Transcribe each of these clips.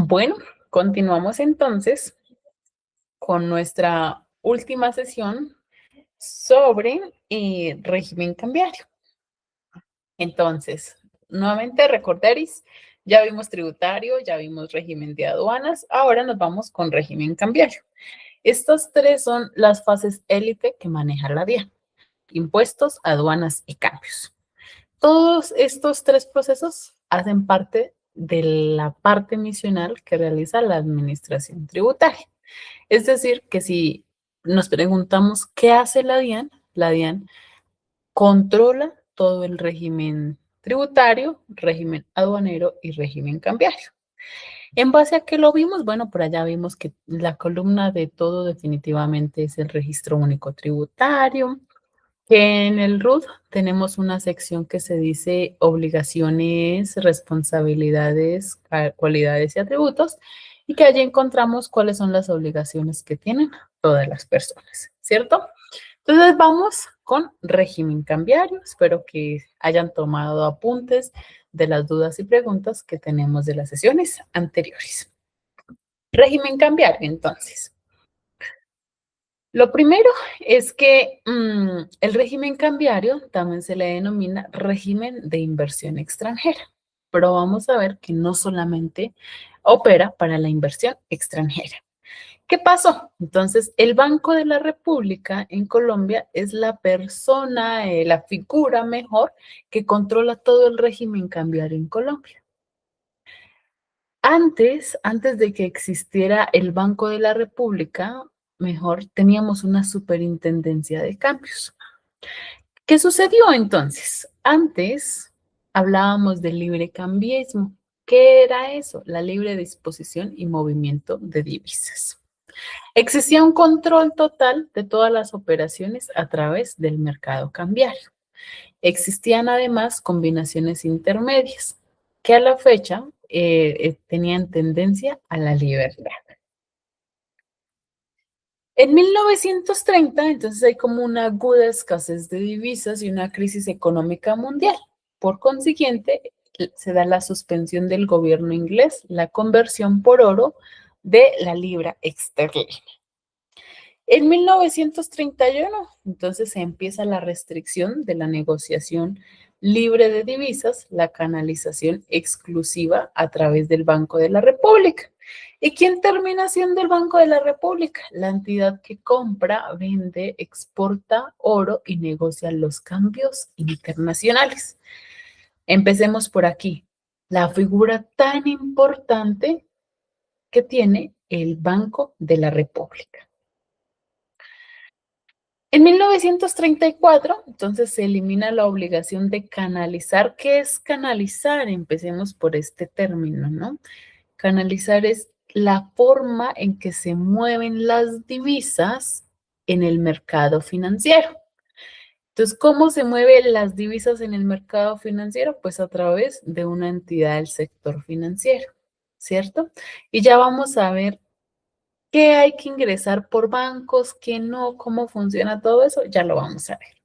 Bueno, continuamos entonces con nuestra última sesión sobre régimen cambiario. Entonces, nuevamente recordaris, ya vimos tributario, ya vimos régimen de aduanas, ahora nos vamos con régimen cambiario. Estas tres son las fases élite que maneja la DIAN: impuestos, aduanas y cambios. Todos estos tres procesos hacen parte de la parte misional que realiza la administración tributaria. Es decir, que si nos preguntamos qué hace la DIAN controla todo el régimen tributario, régimen aduanero y régimen cambiario. ¿En base a qué lo vimos? Bueno, por allá vimos que la columna de todo definitivamente es el registro único tributario, que en el RUT tenemos una sección que se dice obligaciones, responsabilidades, cualidades y atributos, y que allí encontramos cuáles son las obligaciones que tienen todas las personas, ¿cierto? Entonces vamos con régimen cambiario. Espero que hayan tomado apuntes de las dudas y preguntas que tenemos de las sesiones anteriores. Régimen cambiario, entonces. Lo primero es que el régimen cambiario también se le denomina régimen de inversión extranjera, pero vamos a ver que no solamente opera para la inversión extranjera. ¿Qué pasó? Entonces, el Banco de la República en Colombia es la persona, la figura mejor que controla todo el régimen cambiario en Colombia. Antes de que existiera el Banco de la República, mejor teníamos una superintendencia de cambios. ¿Qué sucedió entonces? Antes hablábamos del libre cambiismo. ¿Qué era eso? La libre disposición y movimiento de divisas. Existía un control total de todas las operaciones a través del mercado cambiario. Existían además combinaciones intermedias que a la fecha tenían tendencia a la libertad. En 1930, entonces hay como una aguda escasez de divisas y una crisis económica mundial. Por consiguiente, se da la suspensión del gobierno inglés, la conversión por oro de la libra esterlina. En 1931, entonces se empieza la restricción de la negociación libre de divisas, la canalización exclusiva a través del Banco de la República. ¿Y quién termina siendo el Banco de la República? La entidad que compra, vende, exporta oro y negocia los cambios internacionales. Empecemos por aquí. La figura tan importante que tiene el Banco de la República. En 1934, entonces se elimina la obligación de canalizar. ¿Qué es canalizar? Empecemos por este término, ¿no? Canalizar es la forma en que se mueven las divisas en el mercado financiero. Entonces, ¿cómo se mueven las divisas en el mercado financiero? Pues a través de una entidad del sector financiero, ¿cierto? Y ya vamos a ver qué hay que ingresar por bancos, qué no, cómo funciona todo eso, ya lo vamos a ver.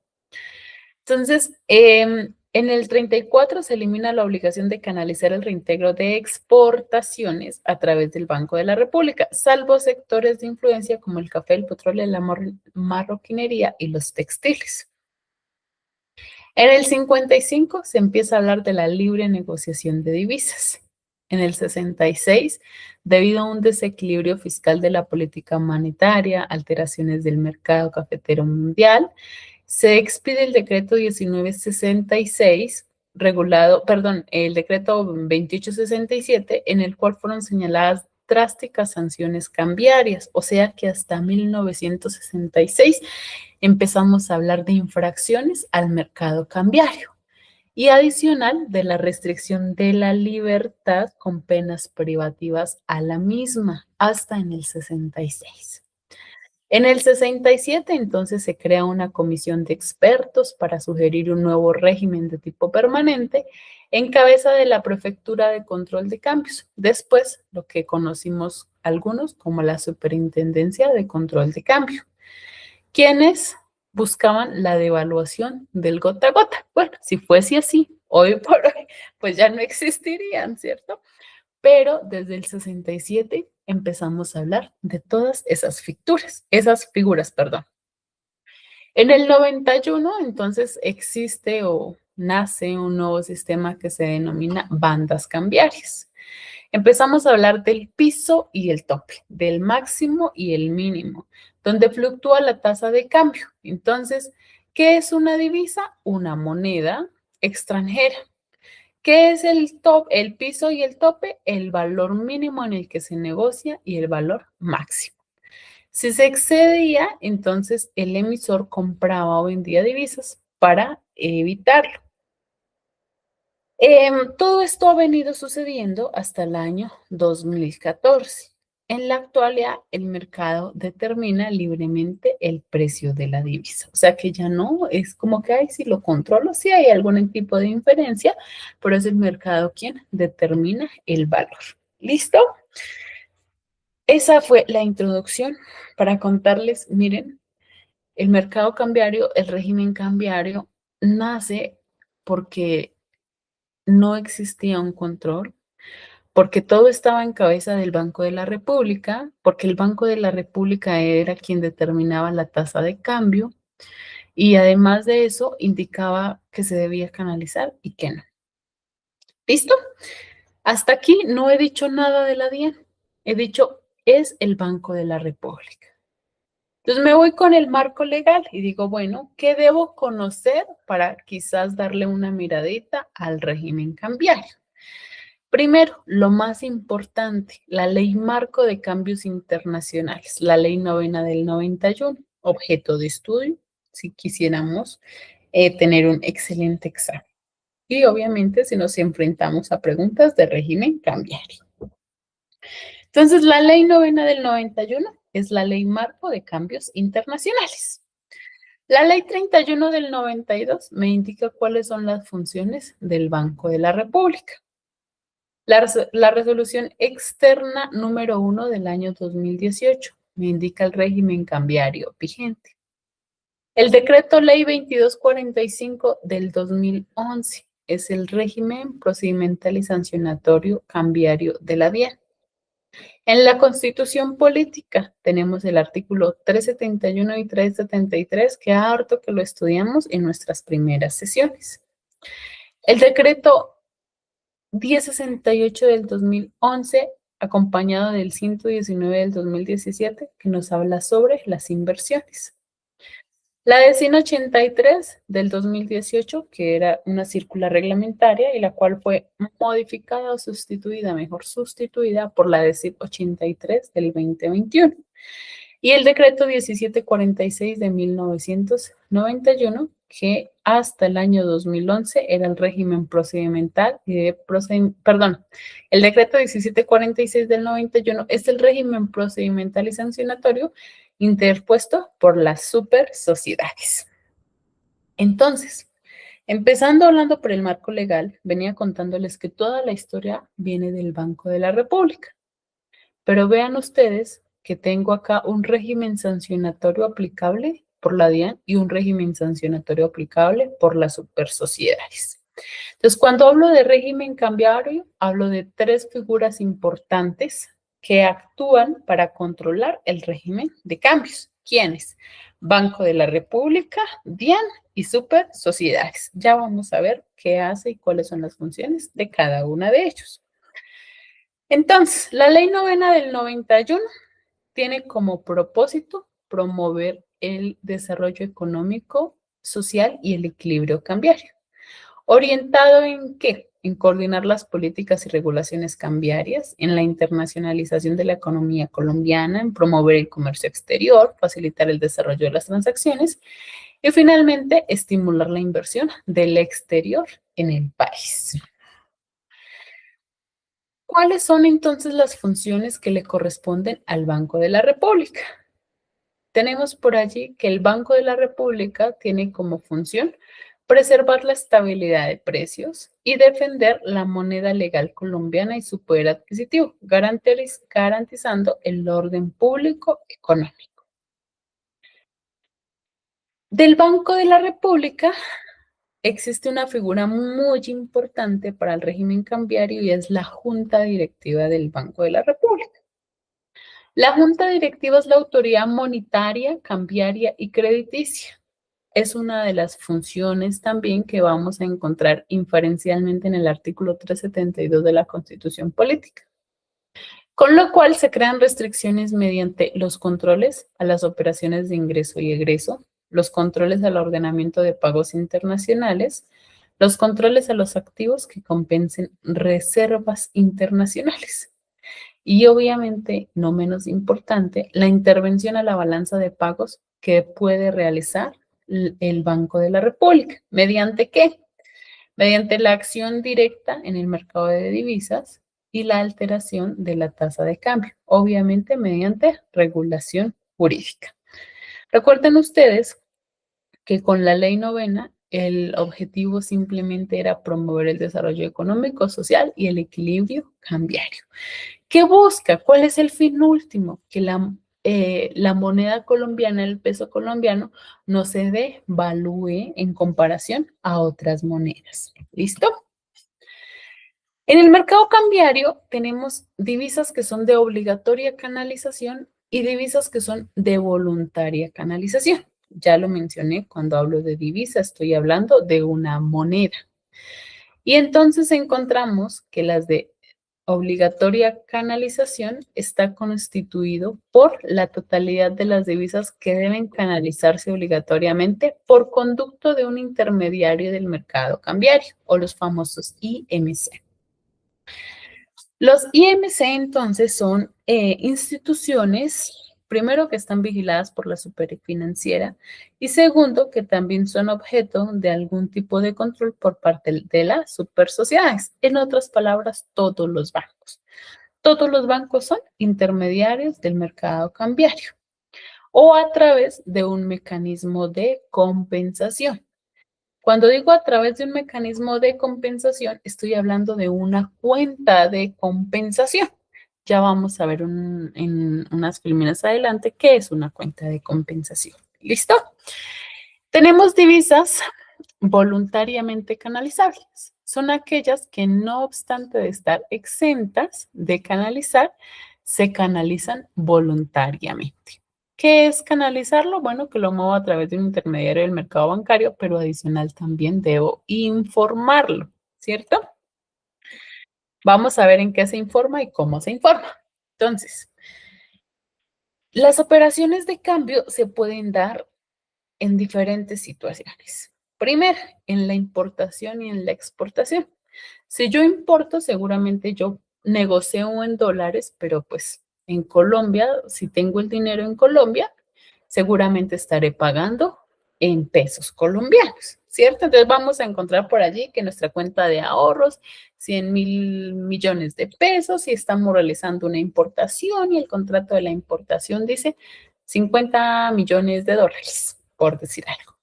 Entonces, en el 34 se elimina la obligación de canalizar el reintegro de exportaciones a través del Banco de la República, salvo sectores de influencia como el café, el petróleo, la marroquinería y los textiles. En el 55 se empieza a hablar de la libre negociación de divisas. En el 66, debido a un desequilibrio fiscal de la política monetaria, alteraciones del mercado cafetero mundial, se expide el decreto 1966, el decreto 2867, en el cual fueron señaladas drásticas sanciones cambiarias, o sea que hasta 1966 empezamos a hablar de infracciones al mercado cambiario y adicional de la restricción de la libertad con penas privativas a la misma hasta en el 66. En el 67, entonces, se crea una comisión de expertos para sugerir un nuevo régimen de tipo permanente en cabeza de la Prefectura de Control de Cambios. Después, lo que conocimos algunos como la Superintendencia de Control de Cambio, quienes buscaban la devaluación del gota a gota. Bueno, si fuese así, hoy por hoy, pues ya no existirían, ¿cierto? pero desde el 67 empezamos a hablar de todas esas figuras, perdón. En el 91, entonces, existe o nace un nuevo sistema que se denomina bandas cambiarias. Empezamos a hablar del piso y el tope, del máximo y el mínimo, donde fluctúa la tasa de cambio. Entonces, ¿qué es una divisa? Una moneda extranjera. ¿Qué es el piso y el tope? El valor mínimo en el que se negocia y el valor máximo. Si se excedía, entonces el emisor compraba o vendía divisas para evitarlo. Todo esto ha venido sucediendo hasta el año 2014. En la actualidad, el mercado determina libremente el precio de la divisa. O sea que ya no es como que, ay, si lo controlo, si hay algún tipo de inferencia, pero es el mercado quien determina el valor. ¿Listo? Esa fue la introducción para contarles, miren, el mercado cambiario, el régimen cambiario, nace porque no existía un control, porque todo estaba en cabeza del Banco de la República, porque el Banco de la República era quien determinaba la tasa de cambio y además de eso indicaba que se debía canalizar y que no. ¿Listo? Hasta aquí no he dicho nada de la DIAN. He dicho, es el Banco de la República. Entonces me voy con el marco legal y digo, bueno, ¿qué debo conocer para quizás darle una miradita al régimen cambiario? Primero, lo más importante, la Ley Marco de Cambios Internacionales, la Ley Novena del 91, objeto de estudio, si quisiéramos tener un excelente examen. Y obviamente si nos enfrentamos a preguntas de régimen cambiario. Entonces, la Ley Novena del 91 es la Ley Marco de Cambios Internacionales. La Ley 31 del 92 me indica cuáles son las funciones del Banco de la República. La resolución externa número 1 del año 2018 me indica el régimen cambiario vigente. El decreto ley 2245 del 2011 es el régimen procedimental y sancionatorio cambiario de la DIAN. En la Constitución Política tenemos el artículo 371 y 373, que harto que lo estudiamos en nuestras primeras sesiones. El decreto 1068 del 2011, acompañado del 119 del 2017, que nos habla sobre las inversiones. La de 183 del 2018, que era una circular reglamentaria y la cual fue modificada o sustituida, mejor sustituida por la de 83 del 2021. Y el decreto 1746 de 1991, que hasta el año 2011 era el régimen procedimental el decreto 1746 del 91 es el régimen procedimental y sancionatorio interpuesto por las super sociedades. Entonces, empezando hablando por el marco legal, venía contándoles que toda la historia viene del Banco de la República. Pero vean ustedes que tengo acá un régimen sancionatorio aplicable por la DIAN y un régimen sancionatorio aplicable por las supersociedades. Entonces, cuando hablo de régimen cambiario, hablo de tres figuras importantes que actúan para controlar el régimen de cambios. ¿Quiénes? Banco de la República, DIAN y supersociedades. Ya vamos a ver qué hace y cuáles son las funciones de cada una de ellos. Entonces, la Ley Novena del 91 tiene como propósito promover el desarrollo económico, social y el equilibrio cambiario. ¿Orientado en qué? En coordinar las políticas y regulaciones cambiarias, en la internacionalización de la economía colombiana, en promover el comercio exterior, facilitar el desarrollo de las transacciones y finalmente estimular la inversión del exterior en el país. ¿Cuáles son entonces las funciones que le corresponden al Banco de la República? Tenemos por allí que el Banco de la República tiene como función preservar la estabilidad de precios y defender la moneda legal colombiana y su poder adquisitivo, garantizando el orden público económico. Del Banco de la República existe una figura muy importante para el régimen cambiario y es la Junta Directiva del Banco de la República. La Junta Directiva es la autoridad monetaria, cambiaria y crediticia. Es una de las funciones también que vamos a encontrar inferencialmente en el artículo 372 de la Constitución Política, con lo cual se crean restricciones mediante los controles a las operaciones de ingreso y egreso, los controles al ordenamiento de pagos internacionales, los controles a los activos que compensen reservas internacionales. Y obviamente, no menos importante, la intervención a la balanza de pagos que puede realizar el Banco de la República. ¿Mediante qué? Mediante la acción directa en el mercado de divisas y la alteración de la tasa de cambio, obviamente mediante regulación jurídica. Recuerden ustedes que con la ley novena el objetivo simplemente era promover el desarrollo económico, social y el equilibrio cambiario. ¿Qué busca? ¿Cuál es el fin último? Que la moneda colombiana, el peso colombiano, no se devalúe en comparación a otras monedas. ¿Listo? En el mercado cambiario tenemos divisas que son de obligatoria canalización y divisas que son de voluntaria canalización. Ya lo mencioné, cuando hablo de divisa estoy hablando de una moneda. Y entonces encontramos que las de obligatoria canalización está constituido por la totalidad de las divisas que deben canalizarse obligatoriamente por conducto de un intermediario del mercado cambiario o los famosos IMC. Los IMC entonces son instituciones, primero que están vigiladas por la superfinanciera y segundo que también son objeto de algún tipo de control por parte de las supersociedades. En otras palabras, todos los bancos. Todos los bancos son intermediarios del mercado cambiario o a través de un mecanismo de compensación. Cuando digo a través de un mecanismo de compensación, estoy hablando de una cuenta de compensación. Ya vamos a ver en unas filminas adelante qué es una cuenta de compensación. ¿Listo? Tenemos divisas voluntariamente canalizables. Son aquellas que no obstante de estar exentas de canalizar, se canalizan voluntariamente. ¿Qué es canalizarlo? Bueno, que lo muevo a través de un intermediario del mercado bancario, pero adicional también debo informarlo, ¿cierto? Vamos a ver en qué se informa y cómo se informa. Entonces, las operaciones de cambio se pueden dar en diferentes situaciones. Primero, en la importación y en la exportación. Si yo importo, seguramente yo negocio en dólares, pero pues en Colombia, si tengo el dinero en Colombia, seguramente estaré pagando en pesos colombianos, ¿cierto? Entonces vamos a encontrar por allí que nuestra cuenta de ahorros, 100.000 millones de pesos, y estamos realizando una importación y el contrato de la importación dice 50 millones de dólares, por decir algo.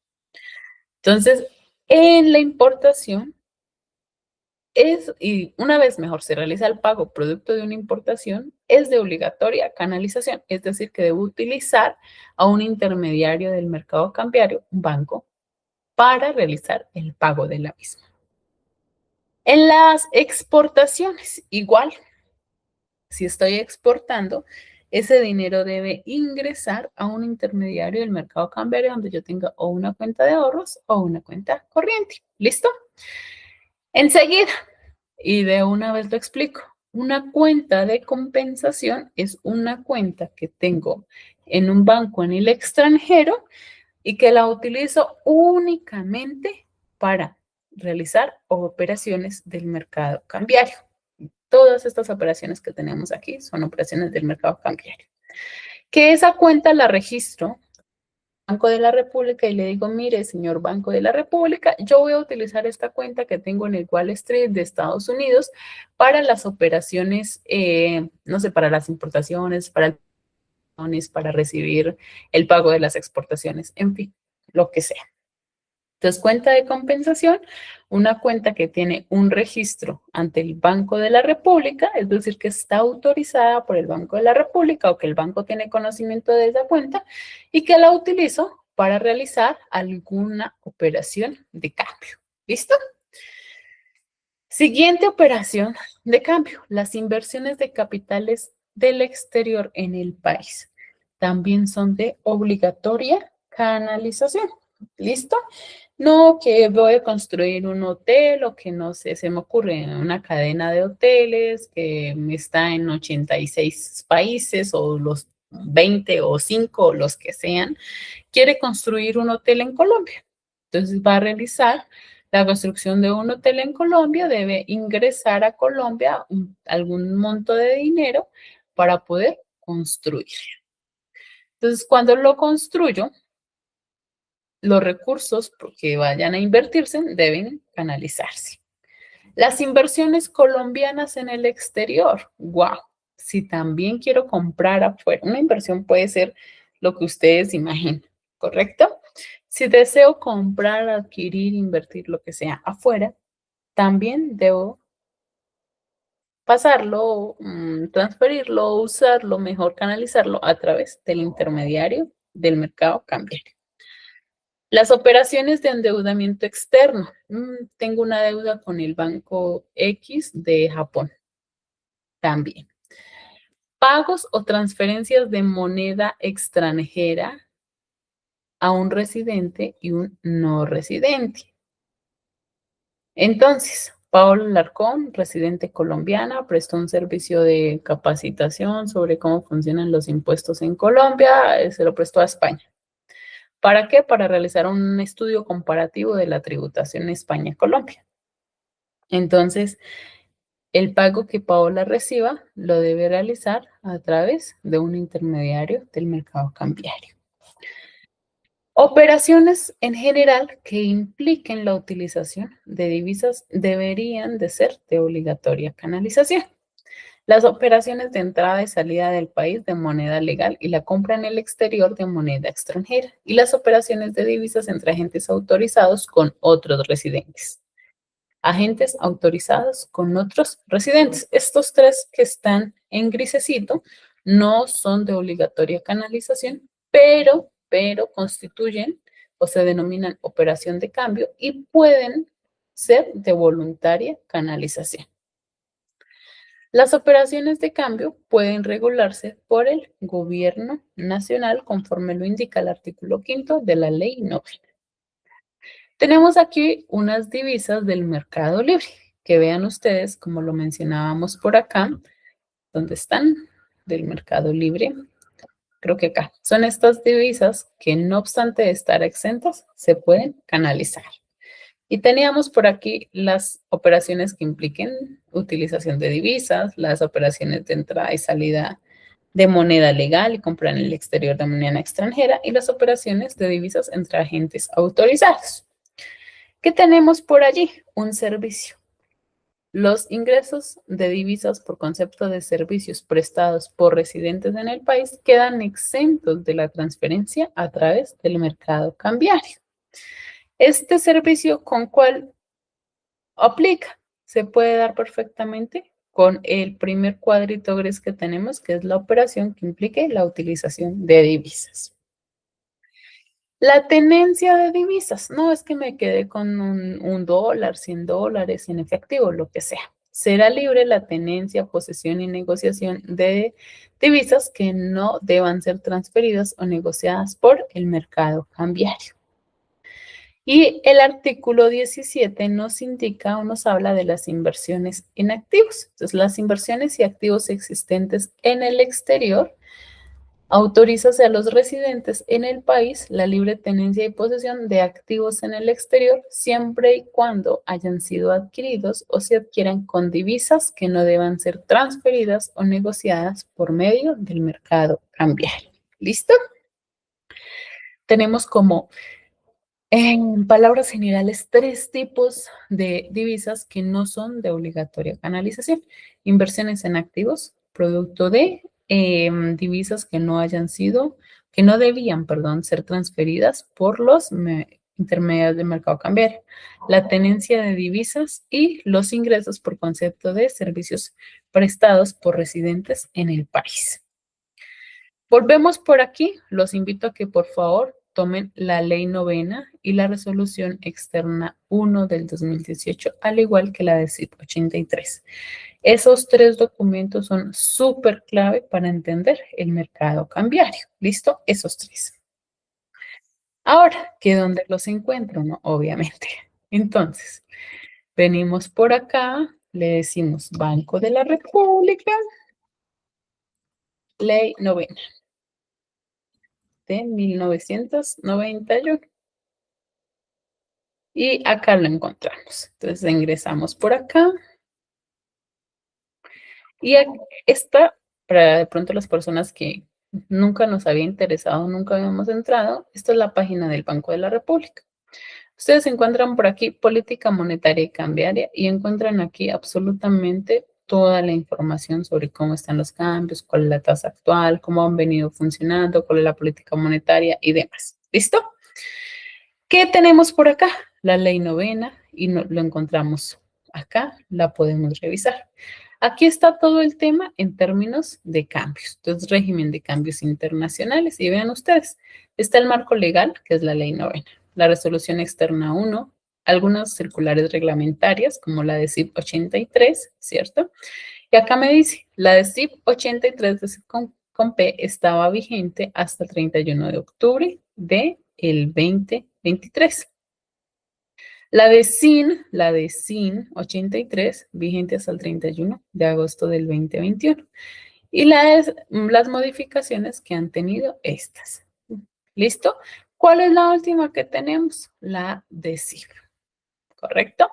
Entonces, en la importación y una vez mejor se realiza el pago producto de una importación, es de obligatoria canalización, es decir, que debo utilizar a un intermediario del mercado cambiario, un banco, para realizar el pago de la misma. En las exportaciones, igual, si estoy exportando, ese dinero debe ingresar a un intermediario del mercado cambiario donde yo tenga o una cuenta de ahorros o una cuenta corriente. ¿Listo? Enseguida, y de una vez lo explico, una cuenta de compensación es una cuenta que tengo en un banco en el extranjero y que la utilizo únicamente para realizar operaciones del mercado cambiario. Todas estas operaciones que tenemos aquí son operaciones del mercado cambiario. Que esa cuenta la registro Banco de la República y le digo, mire, señor Banco de la República, yo voy a utilizar esta cuenta que tengo en el Wall Street de Estados Unidos para las operaciones, no sé, para las importaciones, para recibir el pago de las exportaciones, en fin, lo que sea. Entonces, cuenta de compensación, una cuenta que tiene un registro ante el Banco de la República, es decir, que está autorizada por el Banco de la República o que el banco tiene conocimiento de esa cuenta y que la utilizo para realizar alguna operación de cambio. ¿Listo? Siguiente operación de cambio, las inversiones de capitales del exterior en el país. También son de obligatoria canalización. ¿Listo? No que voy a construir un hotel o que no sé, se me ocurre una cadena de hoteles que está en 86 países o los 20 o 5 o los que sean, quiere construir un hotel en Colombia. Entonces va a realizar la construcción de un hotel en Colombia, debe ingresar a Colombia algún monto de dinero para poder construir. Entonces, cuando lo construyo, los recursos que vayan a invertirse deben canalizarse. Las inversiones colombianas en el exterior. Wow. Si también quiero comprar afuera, una inversión puede ser lo que ustedes imaginen, ¿correcto? Si deseo comprar, adquirir, invertir, lo que sea afuera, también debo pasarlo, transferirlo, usarlo, mejor canalizarlo a través del intermediario del mercado cambiario. Las operaciones de endeudamiento externo. Tengo una deuda con el banco X de Japón también. Pagos o transferencias de moneda extranjera a un residente y un no residente. Entonces, Paola Larcón, residente colombiana, prestó un servicio de capacitación sobre cómo funcionan los impuestos en Colombia, se lo prestó a España. ¿Para qué? Para realizar un estudio comparativo de la tributación España-Colombia. Entonces, el pago que Paola reciba lo debe realizar a través de un intermediario del mercado cambiario. Operaciones en general que impliquen la utilización de divisas deberían de ser de obligatoria canalización. Las operaciones de entrada y salida del país de moneda legal y la compra en el exterior de moneda extranjera y las operaciones de divisas entre agentes autorizados con otros residentes. Agentes autorizados con otros residentes. Estos tres que están en grisecito no son de obligatoria canalización, pero constituyen o se denominan operación de cambio y pueden ser de voluntaria canalización. Las operaciones de cambio pueden regularse por el gobierno nacional conforme lo indica el artículo 5 de la ley 9. Tenemos aquí unas divisas del mercado libre, que vean ustedes, como lo mencionábamos por acá, ¿dónde están? Del mercado libre. Creo que acá. Son estas divisas que no obstante estar exentas, se pueden canalizar. Y teníamos por aquí las operaciones que impliquen utilización de divisas, las operaciones de entrada y salida de moneda legal y compra en el exterior de moneda extranjera y las operaciones de divisas entre agentes autorizados. ¿Qué tenemos por allí? Un servicio. Los ingresos de divisas por concepto de servicios prestados por residentes en el país quedan exentos de la transferencia a través del mercado cambiario. Este servicio, ¿con cuál aplica? Se puede dar perfectamente con el primer cuadrito gris que tenemos, que es la operación que implique la utilización de divisas. La tenencia de divisas, no es que me quede con un dólar, $100 en efectivo, lo que sea. Será libre la tenencia, posesión y negociación de divisas que no deban ser transferidas o negociadas por el mercado cambiario. Y el artículo 17 nos indica o nos habla de las inversiones en activos. Entonces, las inversiones y activos existentes en el exterior autorízase a los residentes en el país la libre tenencia y posesión de activos en el exterior siempre y cuando hayan sido adquiridos o se adquieran con divisas que no deban ser transferidas o negociadas por medio del mercado cambiario. ¿Listo? Tenemos como en palabras generales, tres tipos de divisas que no son de obligatoria canalización. Inversiones en activos, producto de divisas que no hayan sido, que no debían, perdón, ser transferidas por los intermediarios del mercado cambiario. La tenencia de divisas y los ingresos por concepto de servicios prestados por residentes en el país. Volvemos por aquí. Los invito a que por favor tomen la Ley Novena y la Resolución Externa 1 del 2018, al igual que la de CIP 83. Esos tres documentos son súper clave para entender el mercado cambiario. ¿Listo? Esos tres. Ahora, ¿que dónde los encuentro? No, obviamente. Entonces, venimos por acá, le decimos Banco de la República, Ley Novena de 1991. Y acá lo encontramos. Entonces ingresamos por acá. Y está, para de pronto las personas que nunca nos había interesado, nunca habíamos entrado, esta es la página del Banco de la República. Ustedes encuentran por aquí política monetaria y cambiaria y encuentran aquí absolutamente toda la información sobre cómo están los cambios, cuál es la tasa actual, cómo han venido funcionando, cuál es la política monetaria y demás. ¿Listo? ¿Qué tenemos por acá? La ley novena y lo encontramos acá, la podemos revisar. Aquí está todo el tema en términos de cambios. Entonces, régimen de cambios internacionales. Y vean ustedes, está el marco legal, que es la ley novena, la resolución externa 1, algunas circulares reglamentarias, como la de CIP 83, ¿cierto? Y acá me dice, la de CIP 83 de CIP con P estaba vigente hasta el 31 de octubre del 2023. La de SIN 83, vigente hasta el 31 de agosto del 2021. Y las modificaciones que han tenido estas. ¿Listo? ¿Cuál es la última que tenemos? La de CIF, ¿correcto?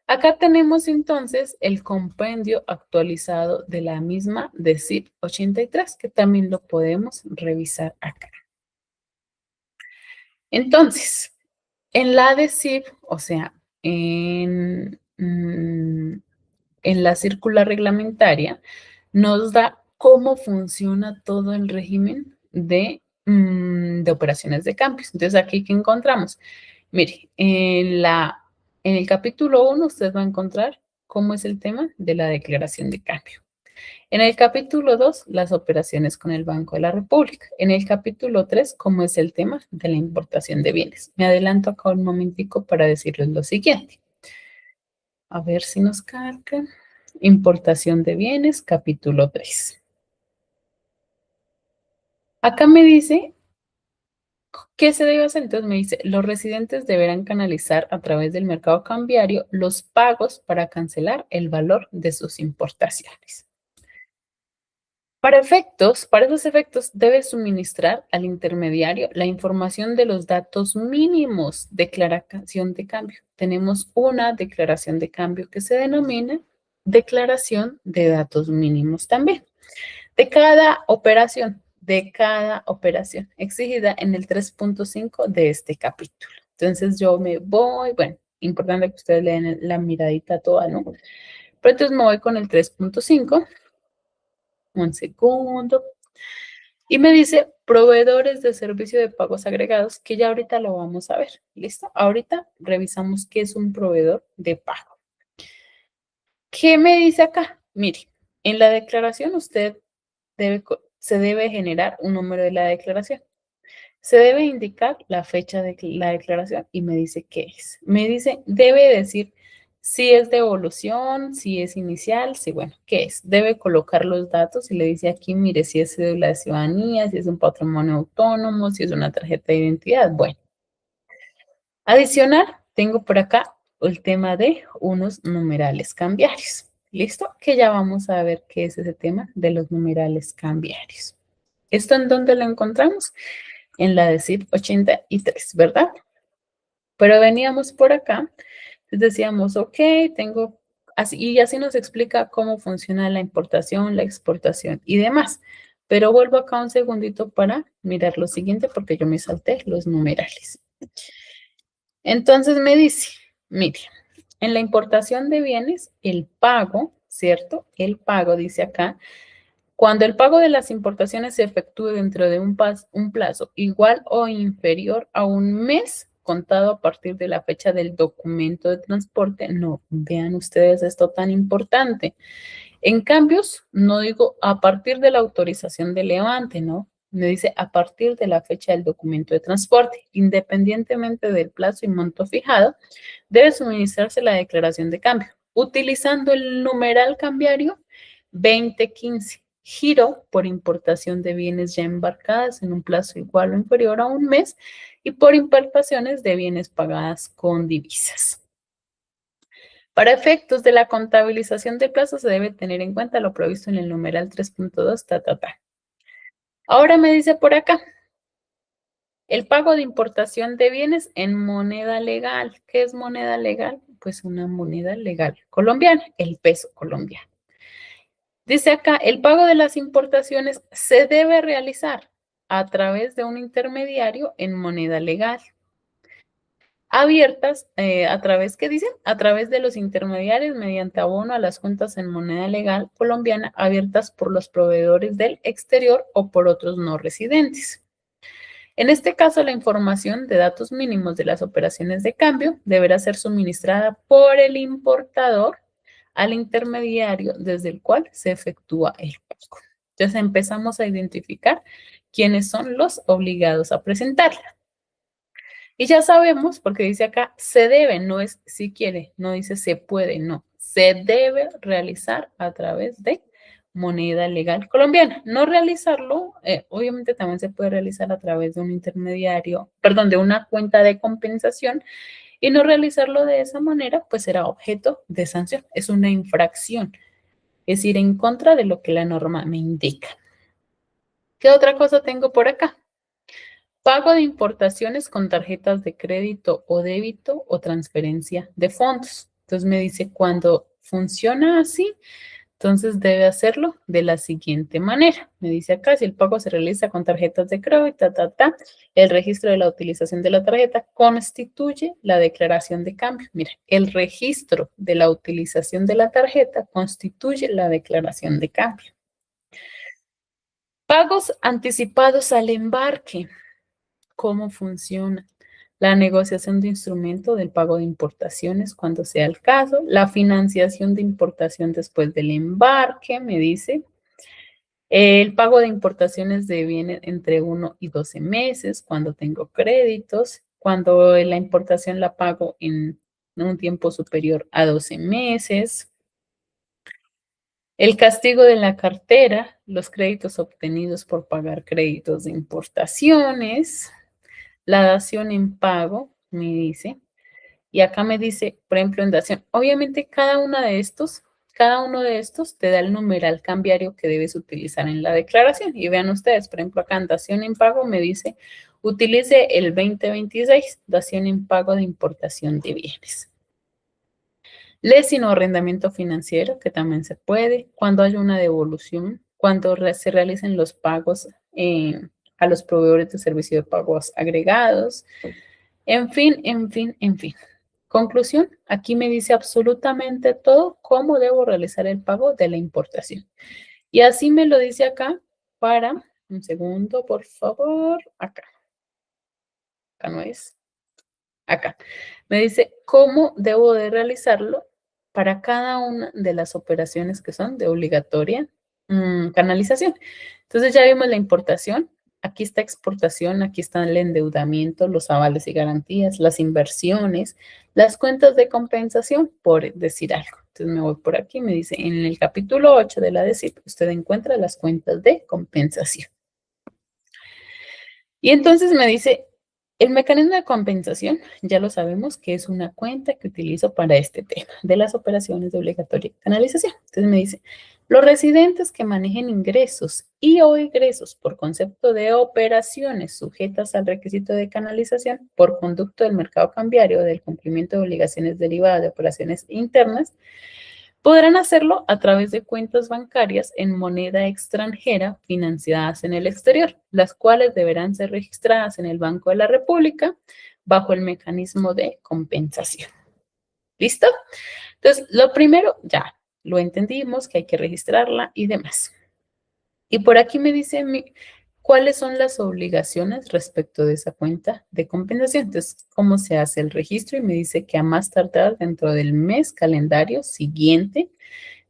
Acá tenemos entonces el compendio actualizado de la misma de CIP 83, que también lo podemos revisar acá. Entonces, en la de CIP, o sea, en la circular reglamentaria, nos da cómo funciona todo el régimen de operaciones de cambios. Entonces, aquí, ¿qué encontramos? Mire, en el capítulo 1 usted va a encontrar cómo es el tema de la declaración de cambio. En el capítulo 2, las operaciones con el Banco de la República. En el capítulo 3, cómo es el tema de la importación de bienes. Me adelanto acá un momentico para decirles lo siguiente. A ver si nos carga. Importación de bienes, capítulo 3. Acá me dice, ¿qué se debe hacer? Entonces me dice, los residentes deberán canalizar a través del mercado cambiario los pagos para cancelar el valor de sus importaciones. Para esos efectos, debe suministrar al intermediario la información de los datos mínimos de declaración de cambio. Tenemos una declaración de cambio que se denomina declaración de datos mínimos también. De cada operación, exigida en el 3.5 de este capítulo. Entonces yo me voy, bueno, importante que ustedes le den la miradita toda, ¿no? Pero entonces me voy con el 3.5. Un segundo. Y me dice proveedores de servicio de pagos agregados, que ya ahorita lo vamos a ver. ¿Listo? Ahorita revisamos qué es un proveedor de pago. ¿Qué me dice acá? Mire, en la declaración se debe generar un número de la declaración. Se debe indicar la fecha de la declaración y me dice qué es. Me dice, debe decir si es devolución, si es inicial, si bueno, ¿qué es? Debe colocar los datos y le dice aquí, mire, si es cédula de ciudadanía, si es un patrimonio autónomo, si es una tarjeta de identidad. Bueno, adicional, tengo por acá el tema de unos numerales cambiarios. ¿Listo? Que ya vamos a ver qué es ese tema de los numerales cambiarios. ¿Esto en dónde lo encontramos? En la de CIP 83, ¿verdad? Pero veníamos por acá, decíamos, ok, tengo, así, y así nos explica cómo funciona la importación, la exportación y demás. Pero vuelvo acá un segundito para mirar lo siguiente porque yo me salté los numerales. Entonces me dice, mire, en la importación de bienes, el pago, ¿cierto? El pago, dice acá, cuando el pago de las importaciones se efectúe dentro de un plazo igual o inferior a un mes contado a partir de la fecha del documento de transporte, no, vean ustedes esto tan importante. En cambios, no digo a partir de la autorización de levante, ¿no? Me dice a partir de la fecha del documento de transporte, independientemente del plazo y monto fijado, debe suministrarse la declaración de cambio, utilizando el numeral cambiario 2015, giro por importación de bienes ya embarcadas en un plazo igual o inferior a un mes y por importaciones de bienes pagadas con divisas. Para efectos de la contabilización del plazo se debe tener en cuenta lo previsto en el numeral 3.2, Ahora me dice por acá, el pago de importación de bienes en moneda legal. ¿Qué es moneda legal? Pues una moneda legal colombiana, el peso colombiano. Dice acá, el pago de las importaciones se debe realizar a través de un intermediario en moneda legal. Abiertas a través, ¿qué dicen? A través de los intermediarios mediante abono a las cuentas en moneda legal colombiana abiertas por los proveedores del exterior o por otros no residentes. En este caso, la información de datos mínimos de las operaciones de cambio deberá ser suministrada por el importador al intermediario desde el cual se efectúa el pago. Entonces empezamos a identificar quiénes son los obligados a presentarla. Y ya sabemos, porque dice acá, se debe, no es si quiere, no dice se puede, no. Se debe realizar a través de moneda legal colombiana. No realizarlo, obviamente también se puede realizar a través de un intermediario, perdón, de una cuenta de compensación, y no realizarlo de esa manera, pues será objeto de sanción. Es una infracción, es ir en contra de lo que la norma me indica. ¿Qué otra cosa tengo por acá? Pago de importaciones con tarjetas de crédito o débito o transferencia de fondos. Entonces me dice cuando funciona así, entonces debe hacerlo de la siguiente manera. Me dice acá, si el pago se realiza con tarjetas de crédito, el registro de la utilización de la tarjeta constituye la declaración de cambio. Mira, el registro de la utilización de la tarjeta constituye la declaración de cambio. Pagos anticipados al embarque. ¿Cómo funciona? La negociación de instrumento del pago de importaciones cuando sea el caso, la financiación de importación después del embarque, me dice, el pago de importaciones de bienes entre 1 y 12 meses cuando tengo créditos, cuando la importación la pago en un tiempo superior a 12 meses, el castigo de la cartera, los créditos obtenidos por pagar créditos de importaciones, la dación en pago, me dice, y acá me dice, por ejemplo, en dación, obviamente cada uno de estos te da el numeral cambiario que debes utilizar en la declaración. Y vean ustedes, por ejemplo, acá en dación en pago me dice, utilice el 2026, dación en pago de importación de bienes. Leasing o arrendamiento financiero, que también se puede, cuando hay una devolución, cuando se realicen los pagos a los proveedores de servicio de pagos agregados, en fin, en fin, en fin. Conclusión, aquí me dice absolutamente todo cómo debo realizar el pago de la importación. Y así me lo dice acá para, un segundo, por favor, acá no es, acá. Me dice cómo debo de realizarlo para cada una de las operaciones que son de obligatoria canalización. Entonces ya vimos la importación, aquí está exportación, aquí está el endeudamiento, los avales y garantías, las inversiones, las cuentas de compensación, por decir algo. Entonces me voy por aquí, me dice, en el capítulo 8 de la DECIP, usted encuentra las cuentas de compensación. Y entonces me dice, el mecanismo de compensación, ya lo sabemos que es una cuenta que utilizo para este tema de las operaciones de obligatoria canalización. Entonces me dice, los residentes que manejen ingresos y o egresos por concepto de operaciones sujetas al requisito de canalización por conducto del mercado cambiario o del cumplimiento de obligaciones derivadas de operaciones internas, podrán hacerlo a través de cuentas bancarias en moneda extranjera financiadas en el exterior, las cuales deberán ser registradas en el Banco de la República bajo el mecanismo de compensación. ¿Listo? Entonces, lo primero, ya lo entendimos, que hay que registrarla y demás. Y por aquí me dice cuáles son las obligaciones respecto de esa cuenta de compensación. Entonces, ¿cómo se hace el registro? Y me dice que a más tardar dentro del mes calendario siguiente,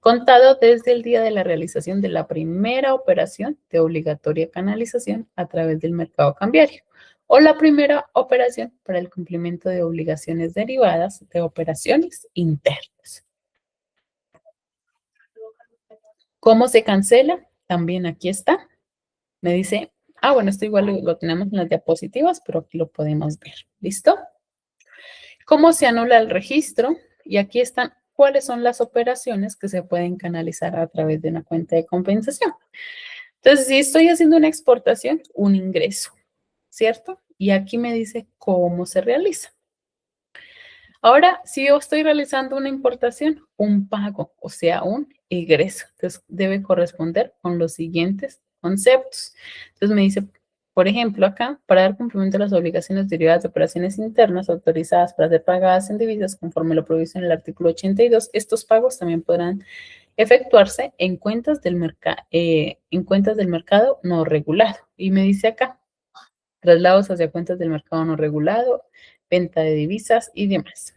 contado desde el día de la realización de la primera operación de obligatoria canalización a través del mercado cambiario o la primera operación para el cumplimiento de obligaciones derivadas de operaciones internas. ¿Cómo se cancela? También aquí está. Me dice, bueno, esto igual lo tenemos en las diapositivas, pero aquí lo podemos ver. ¿Listo? ¿Cómo se anula el registro? Y aquí están cuáles son las operaciones que se pueden canalizar a través de una cuenta de compensación. Entonces, si estoy haciendo una exportación, un ingreso, ¿cierto? Y aquí me dice cómo se realiza. Ahora, si yo estoy realizando una importación, un pago, o sea, un egreso. Entonces, debe corresponder con los siguientes conceptos. Entonces, me dice, por ejemplo, acá, para dar cumplimiento a las obligaciones derivadas de operaciones internas autorizadas para ser pagadas en divisas conforme lo previsto en el artículo 82, estos pagos también podrán efectuarse en cuentas del mercado no regulado. Y me dice acá, traslados hacia cuentas del mercado no regulado, venta de divisas y demás.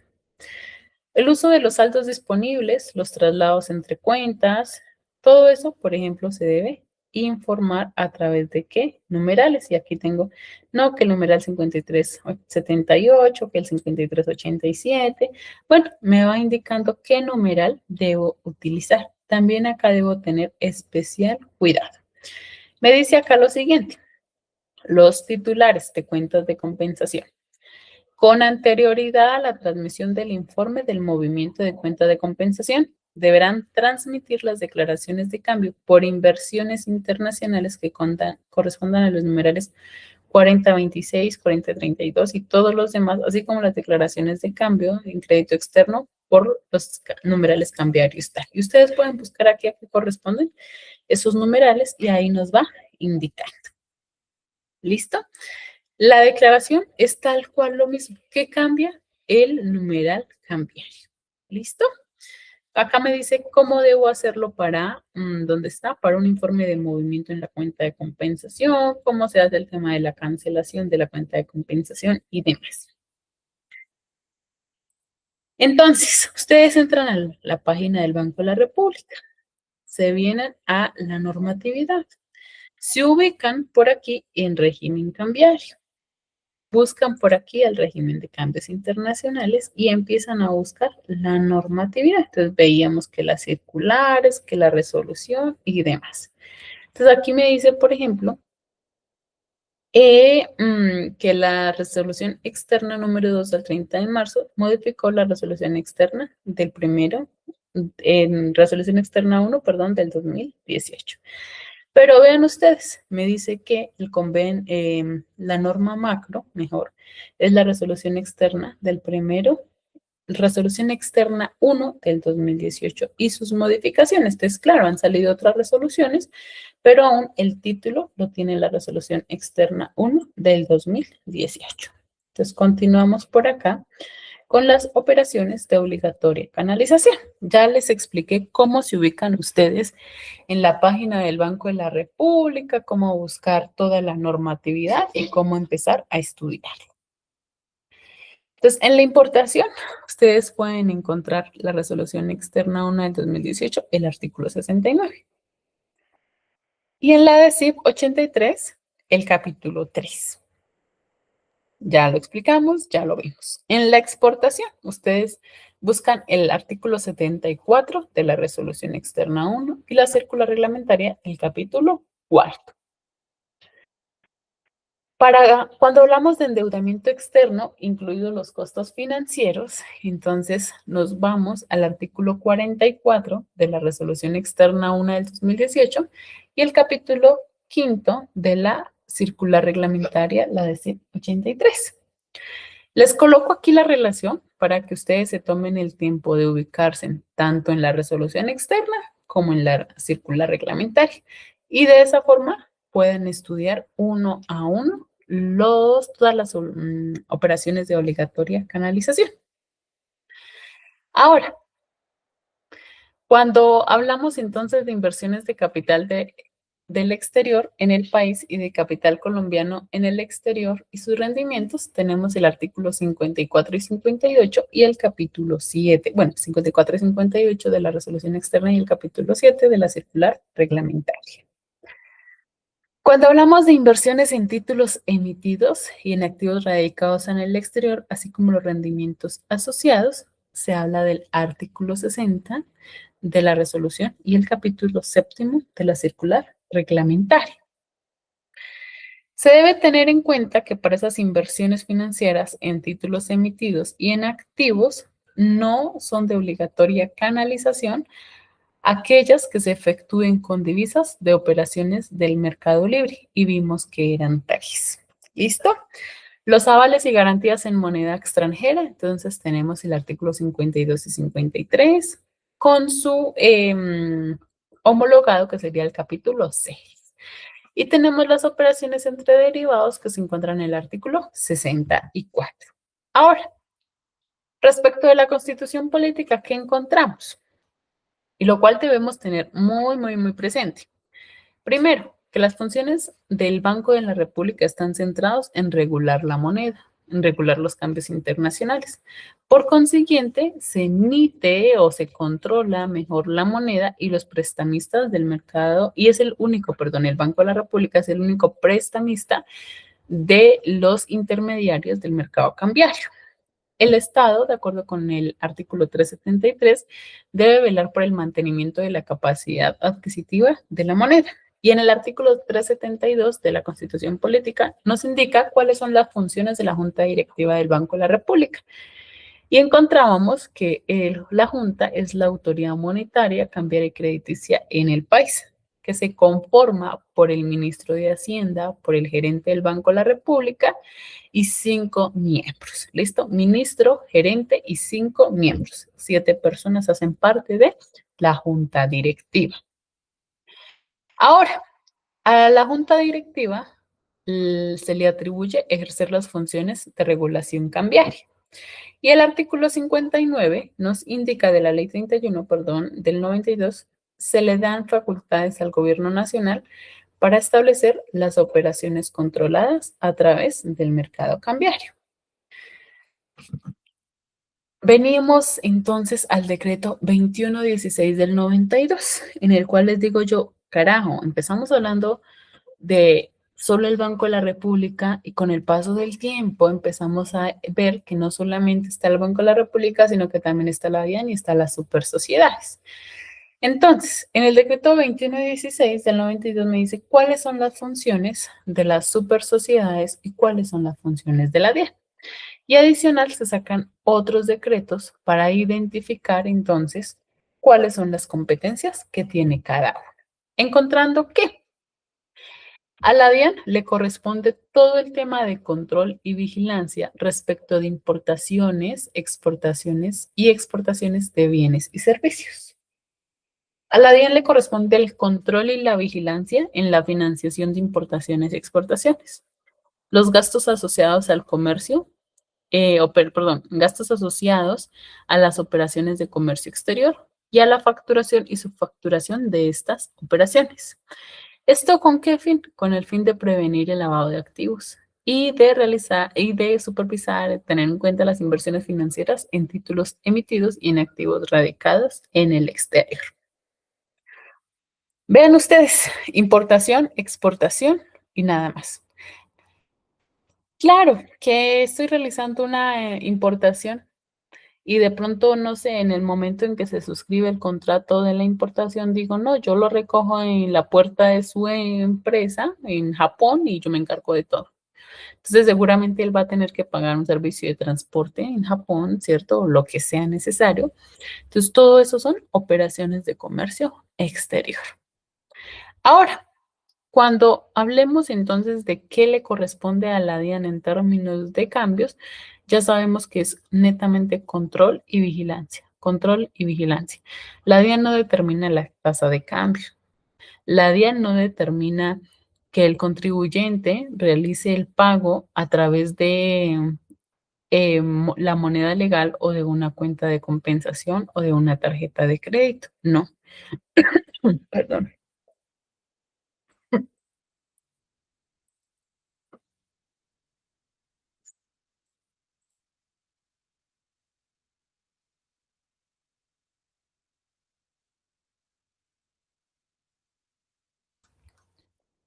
El uso de los saldos disponibles, los traslados entre cuentas, todo eso, por ejemplo, se debe informar a través de qué numerales. Y aquí tengo, no, que el numeral 5378, que el 5387. Bueno, me va indicando qué numeral debo utilizar. También acá debo tener especial cuidado. Me dice acá lo siguiente, los titulares de cuentas de compensación. Con anterioridad a la transmisión del informe del movimiento de cuenta de compensación, deberán transmitir las declaraciones de cambio por inversiones internacionales que correspondan a los numerales 4026, 4032 y todos los demás, así como las declaraciones de cambio en crédito externo por los numerales cambiarios. Y ustedes pueden buscar aquí a qué corresponden esos numerales y ahí nos va indicando. ¿Listo? La declaración es tal cual lo mismo. ¿Qué cambia? El numeral cambiario. ¿Listo? Acá me dice cómo debo hacerlo para, ¿dónde está? Para un informe de movimiento en la cuenta de compensación, cómo se hace el tema de la cancelación de la cuenta de compensación y demás. Entonces, ustedes entran a la página del Banco de la República, se vienen a la normatividad, se ubican por aquí en régimen cambiario. Buscan por aquí el régimen de cambios internacionales y empiezan a buscar la normatividad. Entonces veíamos que las circulares, que la resolución y demás. Entonces aquí me dice, por ejemplo, que la resolución externa número 2 del 30 de marzo modificó la resolución externa del primero, en resolución externa 1, perdón, del 2018. Pero vean ustedes, me dice que la norma macro, mejor, es la resolución externa del primero, resolución externa 1 del 2018 y sus modificaciones. Entonces, claro, han salido otras resoluciones, pero aún el título lo tiene la resolución externa 1 del 2018. Entonces, continuamos por acá con las operaciones de obligatoria canalización. Ya les expliqué cómo se ubican ustedes en la página del Banco de la República, cómo buscar toda la normatividad y cómo empezar a estudiar. Entonces, en la importación, ustedes pueden encontrar la resolución externa 1 del 2018, el artículo 69. Y en la de CIP 83, el capítulo 3. Ya lo explicamos, ya lo vimos. En la exportación, ustedes buscan el artículo 74 de la resolución externa 1 y la círcula reglamentaria, el capítulo 4. Cuando hablamos de endeudamiento externo, incluidos los costos financieros, entonces nos vamos al artículo 44 de la resolución externa 1 del 2018 y el capítulo 5 de la circular reglamentaria, la de 83. Les coloco aquí la relación para que ustedes se tomen el tiempo de ubicarse tanto en la resolución externa como en la circular reglamentaria. Y de esa forma pueden estudiar uno a uno todas las operaciones de obligatoria canalización. Ahora, cuando hablamos entonces de inversiones de capital del exterior en el país y de capital colombiano en el exterior y sus rendimientos, tenemos el artículo 54 y 58 y el capítulo 7, bueno, 54 y 58 de la resolución externa y el capítulo 7 de la circular reglamentaria. Cuando hablamos de inversiones en títulos emitidos y en activos radicados en el exterior, así como los rendimientos asociados, se habla del artículo 60 de la resolución y el capítulo séptimo de la circular reglamentaria. Se debe tener en cuenta que para esas inversiones financieras en títulos emitidos y en activos no son de obligatoria canalización aquellas que se efectúen con divisas de operaciones del mercado libre y vimos que eran tales. ¿Listo? Los avales y garantías en moneda extranjera, entonces tenemos el artículo 52 y 53 con su homologado que sería el capítulo 6. Y tenemos las operaciones entre derivados que se encuentran en el artículo 64. Ahora, respecto de la constitución política, ¿qué encontramos? Y lo cual debemos tener muy presente. Primero, que las funciones del Banco de la República están centrados en regular la moneda, en regular los cambios internacionales. Por consiguiente, se emite o se controla mejor la moneda y los prestamistas del mercado, y es el único, perdón, el Banco de la República es el único prestamista de los intermediarios del mercado cambiario. El Estado, de acuerdo con el artículo 373, debe velar por el mantenimiento de la capacidad adquisitiva de la moneda. Y en el artículo 372 de la Constitución Política nos indica cuáles son las funciones de la Junta Directiva del Banco de la República. Y encontrábamos que la Junta es la autoridad monetaria, cambiaria y crediticia en el país, que se conforma por el ministro de Hacienda, por el gerente del Banco de la República y 5 miembros. ¿Listo? Ministro, gerente y 5 miembros. 7 personas hacen parte de la Junta Directiva. Ahora, a la Junta Directiva se le atribuye ejercer las funciones de regulación cambiaria. Y el artículo 59 nos indica de la ley 31, perdón, del 92, se le dan facultades al gobierno nacional para establecer las operaciones controladas a través del mercado cambiario. Venimos entonces al decreto 2116 del 92, en el cual les digo yo, carajo, empezamos hablando de solo el Banco de la República y con el paso del tiempo empezamos a ver que no solamente está el Banco de la República, sino que también está la DIAN y está las super sociedades. Entonces, en el decreto 2116 del 92 me dice cuáles son las funciones de las super sociedades y cuáles son las funciones de la DIAN. Y adicional se sacan otros decretos para identificar entonces cuáles son las competencias que tiene cada uno. Encontrando que a la DIAN le corresponde todo el tema de control y vigilancia respecto de importaciones, exportaciones y exportaciones de bienes y servicios. A la DIAN le corresponde el control y la vigilancia en la financiación de importaciones y exportaciones, los gastos asociados al comercio, gastos asociados a las operaciones de comercio exterior y a la facturación y subfacturación de estas operaciones. ¿Esto con qué fin? Con el fin de prevenir el lavado de activos y de realizar y de supervisar, tener en cuenta las inversiones financieras en títulos emitidos y en activos radicados en el exterior. Vean ustedes, importación, exportación y nada más. Claro que estoy realizando una importación y de pronto, no sé, en el momento en que se suscribe el contrato de la importación, digo, no, yo lo recojo en la puerta de su empresa en Japón y yo me encargo de todo. Entonces, seguramente él va a tener que pagar un servicio de transporte en Japón, ¿cierto? O lo que sea necesario. Entonces, todo eso son operaciones de comercio exterior. Ahora, cuando hablemos entonces de qué le corresponde a la DIAN en términos de cambios, ya sabemos que es netamente control y vigilancia. Control y vigilancia. La DIAN no determina la tasa de cambio. La DIAN no determina que el contribuyente realice el pago a través de la moneda legal o de una cuenta de compensación o de una tarjeta de crédito. No. Perdón.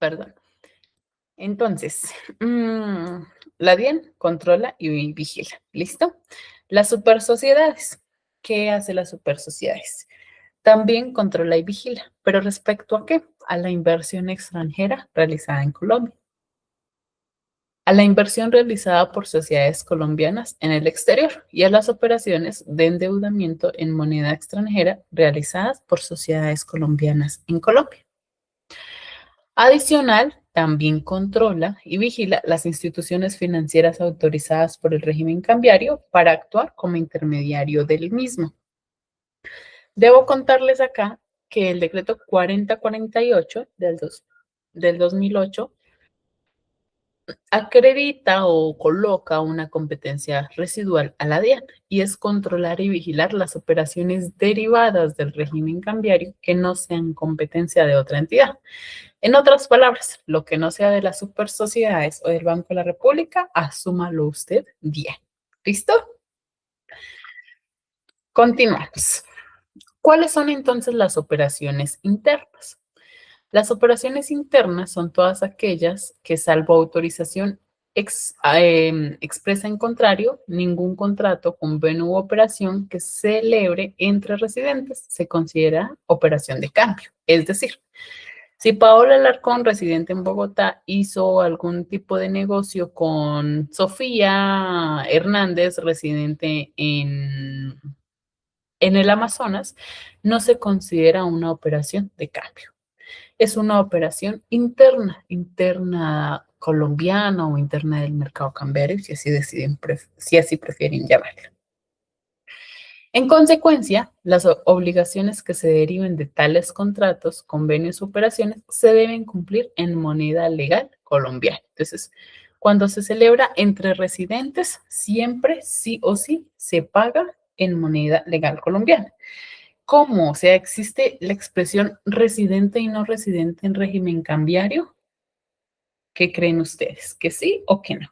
Perdón. Entonces, la DIAN controla y vigila. ¿Listo? Las supersociedades. ¿Qué hace las supersociedades? También controla y vigila. ¿Pero respecto a qué? A la inversión extranjera realizada en Colombia. A la inversión realizada por sociedades colombianas en el exterior y a las operaciones de endeudamiento en moneda extranjera realizadas por sociedades colombianas en Colombia. Adicional, también controla y vigila las instituciones financieras autorizadas por el régimen cambiario para actuar como intermediario del mismo. Debo contarles acá que el decreto 4048 del 2008 acredita o coloca una competencia residual a la DIAN y es controlar y vigilar las operaciones derivadas del régimen cambiario que no sean competencia de otra entidad. En otras palabras, lo que no sea de las supersociedades o del Banco de la República, asúmalo usted bien. ¿Listo? Continuamos. ¿Cuáles son entonces las operaciones internas? Las operaciones internas son todas aquellas que, salvo autorización expresa en contrario, ningún contrato, convenio u operación que se celebre entre residentes se considera operación de cambio. Es decir, si Paola Alarcón, residente en Bogotá, hizo algún tipo de negocio con Sofía Hernández, residente en el Amazonas, no se considera una operación de cambio. Es una operación interna colombiana o interna del mercado cambiario, si así deciden, si así prefieren llamarla. En consecuencia, las obligaciones que se deriven de tales contratos, convenios o operaciones se deben cumplir en moneda legal colombiana. Entonces, cuando se celebra entre residentes, siempre sí o sí se paga en moneda legal colombiana. ¿Cómo? O sea, ¿existe la expresión residente y no residente en régimen cambiario? ¿Qué creen ustedes? ¿Que sí o que no?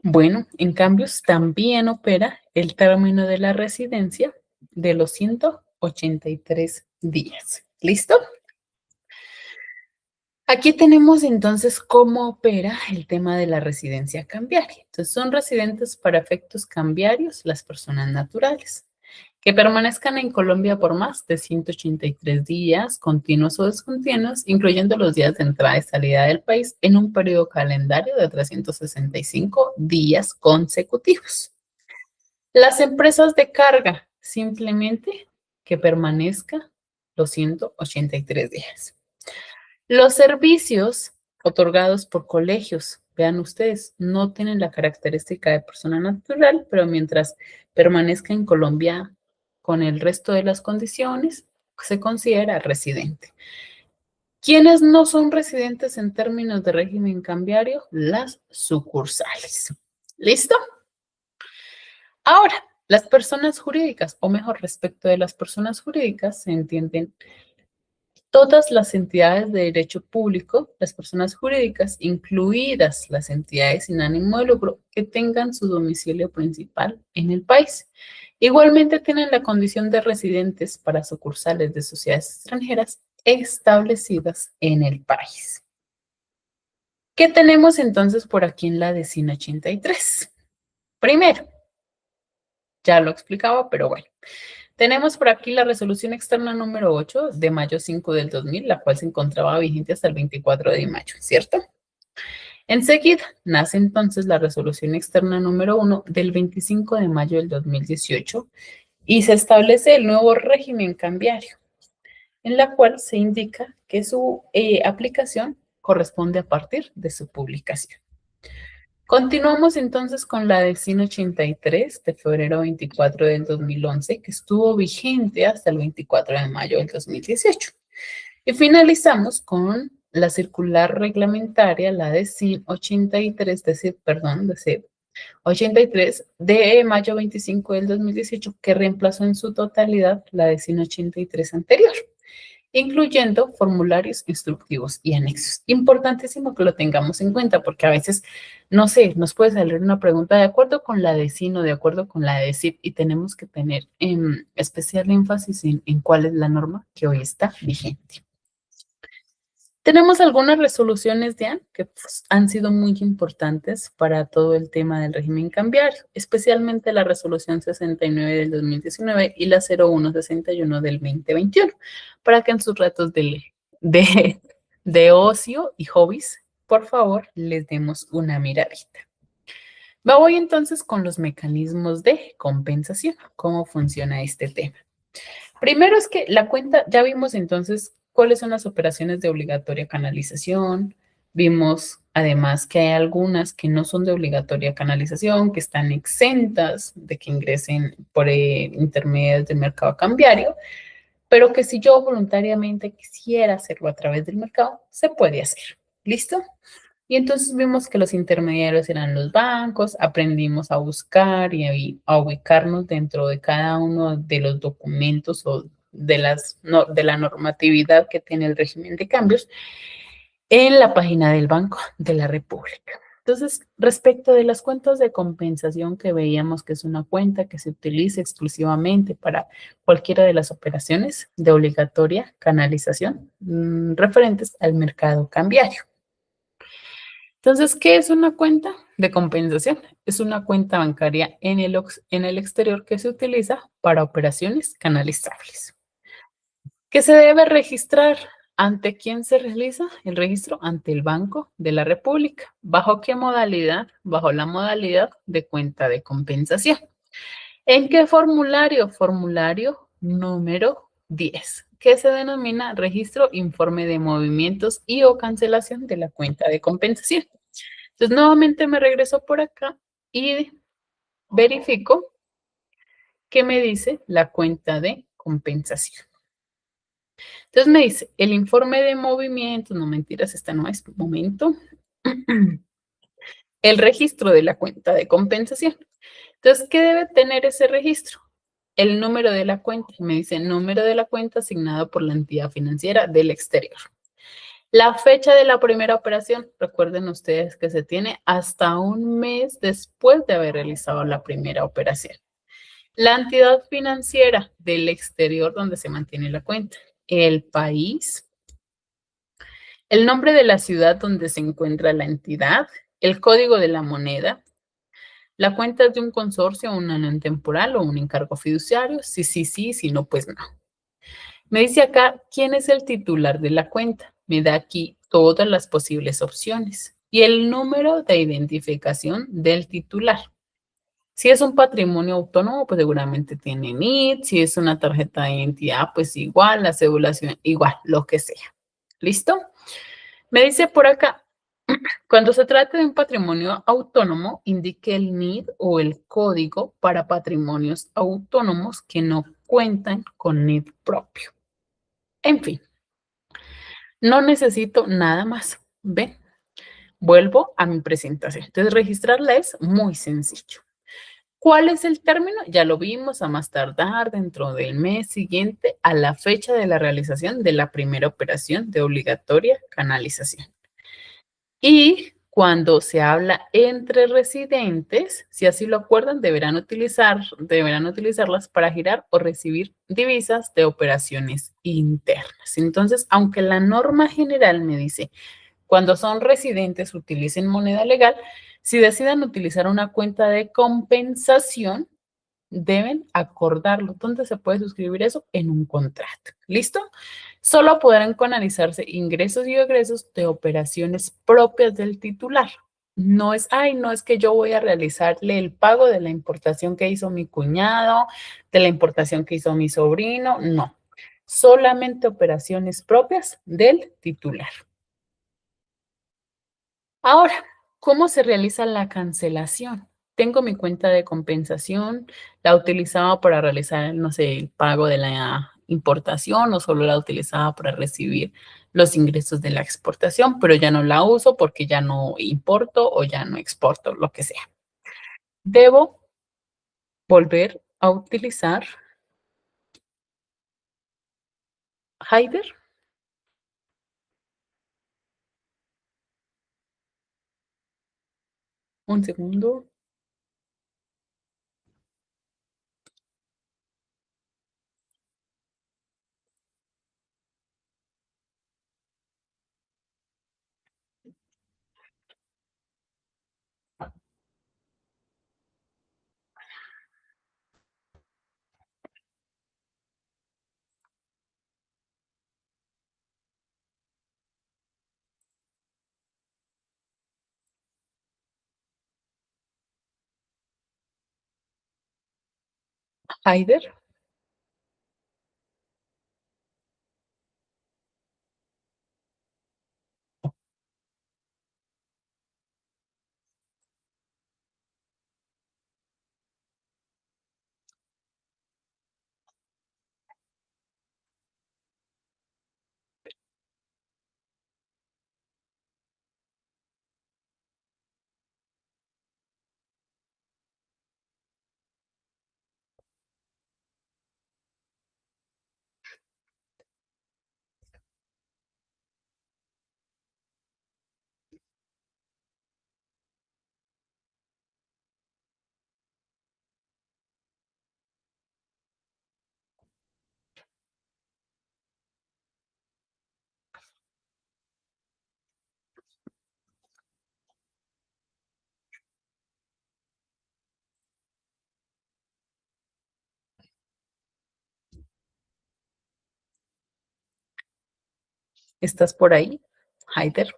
Bueno, en cambios también opera el término de la residencia de los 183 días. ¿Listo? Aquí tenemos entonces cómo opera el tema de la residencia cambiaria. Entonces, son residentes para efectos cambiarios las personas naturales que permanezcan en Colombia por más de 183 días, continuos o descontinuos, incluyendo los días de entrada y salida del país en un periodo calendario de 365 días consecutivos. Las empresas de carga, simplemente que permanezca los 183 días. Los servicios otorgados por colegios, vean ustedes, no tienen la característica de persona natural, pero mientras permanezca en Colombia con el resto de las condiciones, se considera residente. ¿Quiénes no son residentes en términos de régimen cambiario? Las sucursales. ¿Listo? Ahora, las personas jurídicas, o mejor, respecto de las personas jurídicas, se entienden todas las entidades de derecho público, las personas jurídicas, incluidas las entidades sin ánimo de lucro, que tengan su domicilio principal en el país. Igualmente tienen la condición de residentes para sucursales de sociedades extranjeras establecidas en el país. ¿Qué tenemos entonces por aquí en la DECIN 83? Primero, ya lo explicaba, pero bueno. Tenemos por aquí la resolución externa número 8 de mayo 5 del 2000, la cual se encontraba vigente hasta el 24 de mayo, ¿cierto? Enseguida nace entonces la resolución externa número 1 del 25 de mayo del 2018 y se establece el nuevo régimen cambiario, en la cual se indica que su aplicación corresponde a partir de su publicación. Continuamos entonces con la DECIN 83 de febrero 24 del 2011, que estuvo vigente hasta el 24 de mayo del 2018. Y finalizamos con la circular reglamentaria, la DECIN 83, de 83 de mayo 25 del 2018, que reemplazó en su totalidad la DECIN 83 anterior. incluyendo formularios instructivos y anexos. Importantísimo que lo tengamos en cuenta porque a veces, no sé, nos puede salir una pregunta de acuerdo con la de SIN o de acuerdo con la de SIP y tenemos que tener especial énfasis en cuál es la norma que hoy está vigente. Tenemos algunas resoluciones, Diane, que han sido muy importantes para todo el tema del régimen cambiario, especialmente la resolución 69 del 2019 y la 0161 del 2021, para que en sus ratos de ocio y hobbies, por favor, les demos una miradita. Me voy entonces con los mecanismos de compensación, cómo funciona este tema. Primero es que la cuenta, ya vimos entonces cuáles son las operaciones de obligatoria canalización. Vimos además que hay algunas que no son de obligatoria canalización, que están exentas de que ingresen por intermediarios del mercado cambiario, pero que si yo voluntariamente quisiera hacerlo a través del mercado, se puede hacer. ¿Listo? Y entonces vimos que los intermediarios eran los bancos, aprendimos a buscar y a ubicarnos dentro de cada uno de los documentos o de la normatividad que tiene el régimen de cambios en la página del Banco de la República. Entonces, respecto de las cuentas de compensación que veíamos que es una cuenta que se utiliza exclusivamente para cualquiera de las operaciones de obligatoria canalización referentes al mercado cambiario. Entonces, ¿qué es una cuenta de compensación? Es una cuenta bancaria en el exterior que se utiliza para operaciones canalizables. ¿Qué se debe registrar? ¿Ante quién se realiza el registro? Ante el Banco de la República. ¿Bajo qué modalidad? Bajo la modalidad de cuenta de compensación. ¿En qué formulario? Formulario número 10, que se denomina registro informe de movimientos y o cancelación de la cuenta de compensación. Entonces, nuevamente me regreso por acá y verifico qué me dice la cuenta de compensación. Entonces, me dice el informe de movimientos, no mentiras, esta no es, momento. El registro de la cuenta de compensación. Entonces, ¿qué debe tener ese registro? El número de la cuenta. Me dice número de la cuenta asignado por la entidad financiera del exterior. La fecha de la primera operación, recuerden ustedes que se tiene hasta un mes después de haber realizado la primera operación. La entidad financiera del exterior donde se mantiene la cuenta, el país, el nombre de la ciudad donde se encuentra la entidad, el código de la moneda, la cuenta es de un consorcio, una unión temporal o un encargo fiduciario, sí, si no, pues no. Me dice acá quién es el titular de la cuenta. Me da aquí todas las posibles opciones y el número de identificación del titular. Si es un patrimonio autónomo, pues seguramente tiene NIT. Si es una tarjeta de identidad, pues igual, la cédula, igual, lo que sea. ¿Listo? Me dice por acá, cuando se trate de un patrimonio autónomo, indique el NID o el código para patrimonios autónomos que no cuentan con NID propio. En fin, no necesito nada más. ¿Ven? Vuelvo a mi presentación. Entonces, registrarla es muy sencillo. ¿Cuál es el término? Ya lo vimos, a más tardar dentro del mes siguiente a la fecha de la realización de la primera operación de obligatoria canalización. Y cuando se habla entre residentes, si así lo acuerdan, deberán utilizarlas para girar o recibir divisas de operaciones internas. Entonces, aunque la norma general me dice, cuando son residentes utilicen moneda legal, si decidan utilizar una cuenta de compensación, deben acordarlo. ¿Dónde se puede suscribir eso? En un contrato. ¿Listo? Solo podrán canalizarse ingresos y egresos de operaciones propias del titular. No es, ay, no es que yo voy a realizarle el pago de la importación que hizo mi cuñado, de la importación que hizo mi sobrino. No, solamente operaciones propias del titular. Ahora, ¿cómo se realiza la cancelación? Tengo mi cuenta de compensación, la utilizaba para realizar, no sé, el pago de la importación o solo la utilizaba para recibir los ingresos de la exportación, pero ya no la uso porque ya no importo o ya no exporto, lo que sea. Debo volver a utilizar Haider. Un segundo. Haider, ¿estás por ahí? Haider,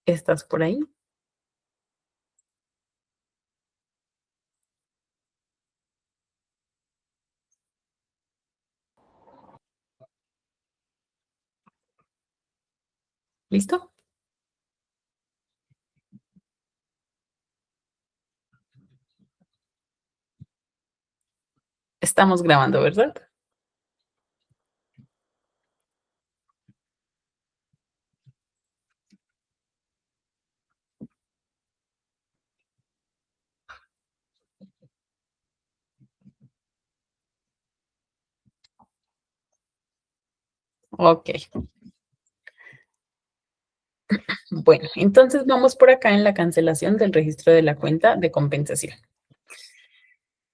¿estás por ahí? ¿Listo? Estamos grabando, ¿verdad? Ok. Bueno, entonces vamos por acá en la cancelación del registro de la cuenta de compensación.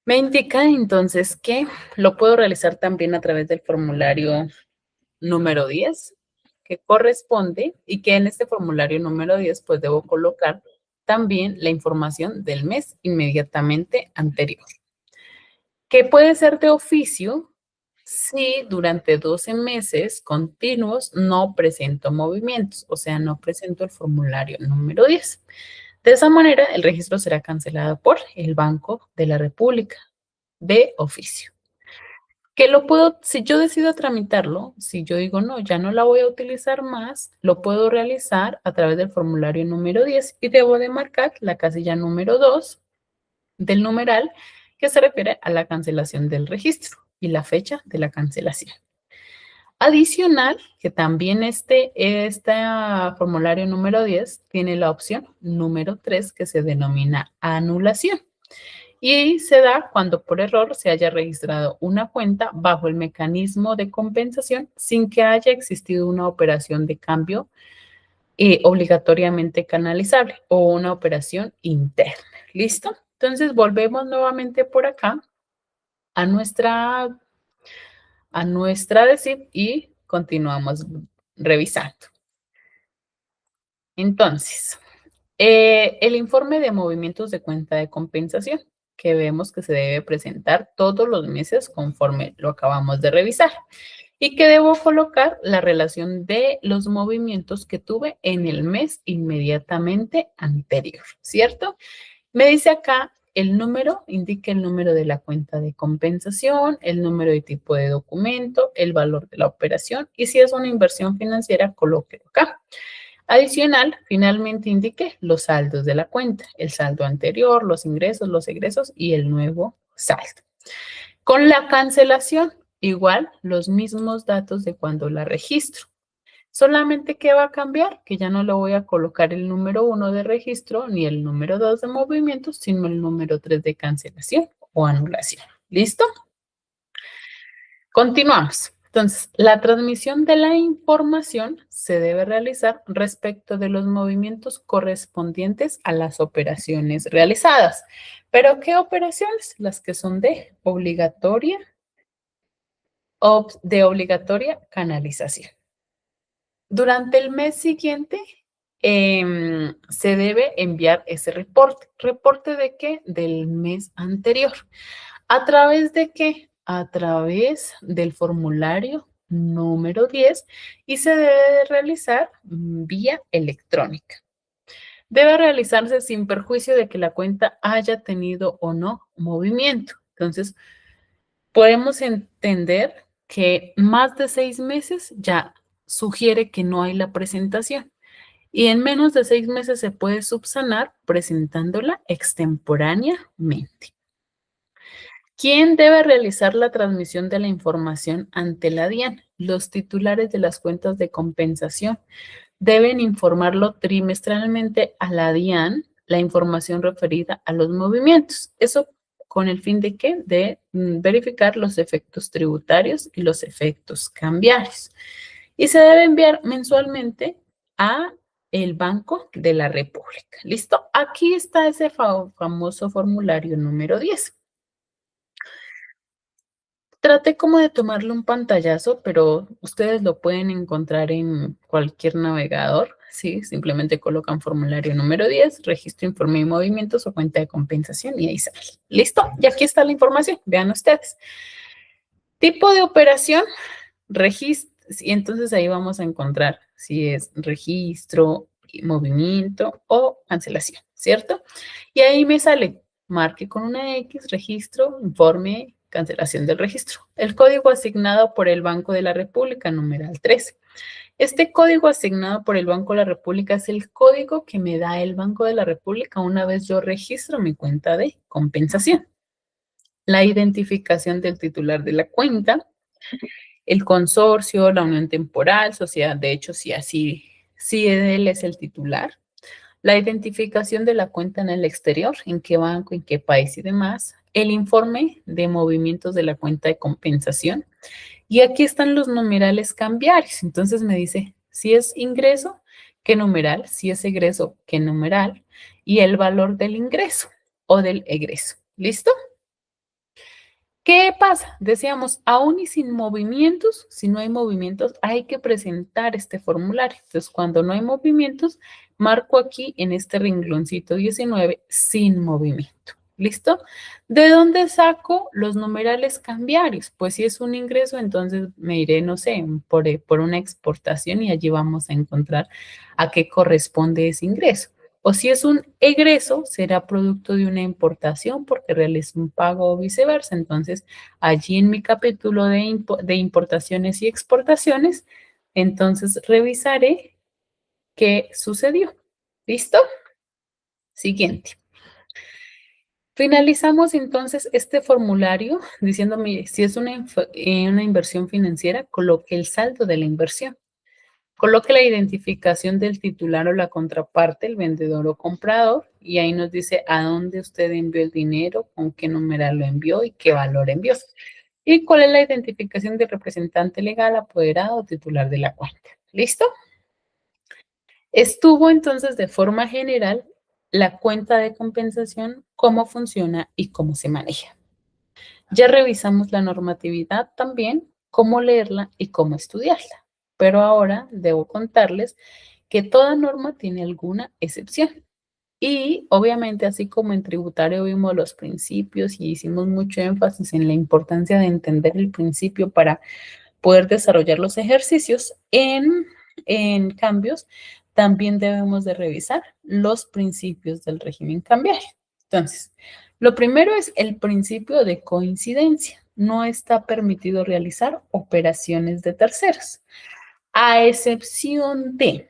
Me indica entonces que lo puedo realizar también a través del formulario número 10, que corresponde y que en este formulario número 10 pues debo colocar también la información del mes inmediatamente anterior, que puede ser de oficio si durante 12 meses continuos no presento movimientos, o sea, no presento el formulario número 10. De esa manera, el registro será cancelado por el Banco de la República de oficio. Que lo puedo, si yo decido tramitarlo, si yo digo, no, ya no la voy a utilizar más, lo puedo realizar a través del formulario número 10 y debo de marcar la casilla número 2 del numeral que se refiere a la cancelación del registro y la fecha de la cancelación. Adicional, que también este formulario número 10 tiene la opción número 3 que se denomina anulación. Y se da cuando por error se haya registrado una cuenta bajo el mecanismo de compensación sin que haya existido una operación de cambio obligatoriamente canalizable o una operación interna. ¿Listo? Entonces volvemos nuevamente por acá a nuestra DECIP y continuamos revisando. Entonces, el informe de movimientos de cuenta de compensación, que vemos que se debe presentar todos los meses conforme lo acabamos de revisar y que debo colocar la relación de los movimientos que tuve en el mes inmediatamente anterior, ¿cierto? Me dice acá el número, indica el número de la cuenta de compensación, el número de tipo de documento, el valor de la operación y si es una inversión financiera, colóquelo acá. Adicional, finalmente indique los saldos de la cuenta, el saldo anterior, los ingresos, los egresos y el nuevo saldo. Con la cancelación, igual los mismos datos de cuando la registro. Solamente que va a cambiar, que ya no le voy a colocar el número 1 de registro ni el número 2 de movimiento, sino el número 3 de cancelación o anulación. ¿Listo? Continuamos. Entonces, la transmisión de la información se debe realizar respecto de los movimientos correspondientes a las operaciones realizadas. ¿Pero qué operaciones? Las que son de obligatoria canalización. Durante el mes siguiente se debe enviar ese reporte. ¿Reporte de qué? Del mes anterior. ¿A través de qué? A través del formulario número 10 y se debe de realizar vía electrónica. Debe realizarse sin perjuicio de que la cuenta haya tenido o no movimiento. Entonces, podemos entender que más de 6 meses ya sugiere que no hay la presentación. Y en menos de 6 meses se puede subsanar presentándola extemporáneamente. ¿Quién debe realizar la transmisión de la información ante la DIAN? Los titulares de las cuentas de compensación deben informarlo trimestralmente a la DIAN la información referida a los movimientos. Eso con el fin de ¿qué? De verificar los efectos tributarios y los efectos cambiarios. Y se debe enviar mensualmente a el Banco de la República. ¿Listo? Aquí está ese famoso formulario número 10. Traté como de tomarle un pantallazo, pero ustedes lo pueden encontrar en cualquier navegador, ¿sí? Simplemente colocan formulario número 10, registro, informe y movimientos o cuenta de compensación y ahí sale. ¿Listo? Y aquí está la información, vean ustedes. Tipo de operación, registro, y entonces ahí vamos a encontrar si es registro, movimiento o cancelación, ¿cierto? Y ahí me sale, marque con una X, registro, informe, cancelación del registro. El código asignado por el Banco de la República, numeral 13. Este código asignado por el Banco de la República es el código que me da el Banco de la República una vez yo registro mi cuenta de compensación. La identificación del titular de la cuenta, el consorcio, la unión temporal, sociedad, de hecho, si él es el titular, la identificación de la cuenta en el exterior, en qué banco, en qué país y demás, el informe de movimientos de la cuenta de compensación. Y aquí están los numerales cambiarios. Entonces me dice si es ingreso, qué numeral, si es egreso, qué numeral, y el valor del ingreso o del egreso. ¿Listo? ¿Qué pasa? Decíamos, aún y sin movimientos, si no hay movimientos, hay que presentar este formulario. Entonces, cuando no hay movimientos, marco aquí en este rengloncito 19, sin movimiento. ¿Listo? ¿De dónde saco los numerales cambiarios? Pues si es un ingreso, entonces me iré, no sé, por una exportación y allí vamos a encontrar a qué corresponde ese ingreso. O si es un egreso, será producto de una importación porque realizo un pago o viceversa. Entonces, allí en mi capítulo de importaciones y exportaciones, entonces revisaré qué sucedió. ¿Listo? Siguiente. Finalizamos entonces este formulario diciéndome si es una inversión financiera, coloque el saldo de la inversión. Coloque la identificación del titular o la contraparte, el vendedor o comprador, y ahí nos dice a dónde usted envió el dinero, con qué numeral lo envió y qué valor envió. Y cuál es la identificación del representante legal, apoderado o titular de la cuenta. ¿Listo? Estuvo entonces de forma general la cuenta de compensación, cómo funciona y cómo se maneja. Ya revisamos la normatividad también, cómo leerla y cómo estudiarla. Pero ahora debo contarles que toda norma tiene alguna excepción. Y obviamente, así como en tributario vimos los principios y hicimos mucho énfasis en la importancia de entender el principio para poder desarrollar los ejercicios, en cambios también debemos de revisar los principios del régimen cambiario. Entonces, lo primero es el principio de coincidencia. No está permitido realizar operaciones de terceros, a excepción de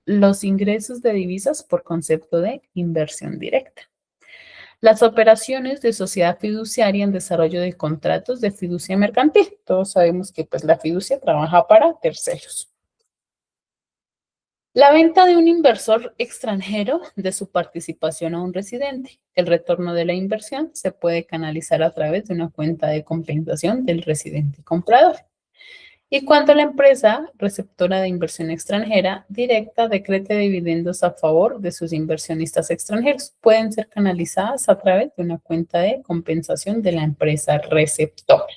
los ingresos de divisas por concepto de inversión directa. Las operaciones de sociedad fiduciaria en desarrollo de contratos de fiducia mercantil. Todos sabemos que pues la fiducia trabaja para terceros. La venta de un inversor extranjero de su participación a un residente. El retorno de la inversión se puede canalizar a través de una cuenta de compensación del residente comprador. Y cuando la empresa receptora de inversión extranjera directa decrete dividendos a favor de sus inversionistas extranjeros, pueden ser canalizadas a través de una cuenta de compensación de la empresa receptora.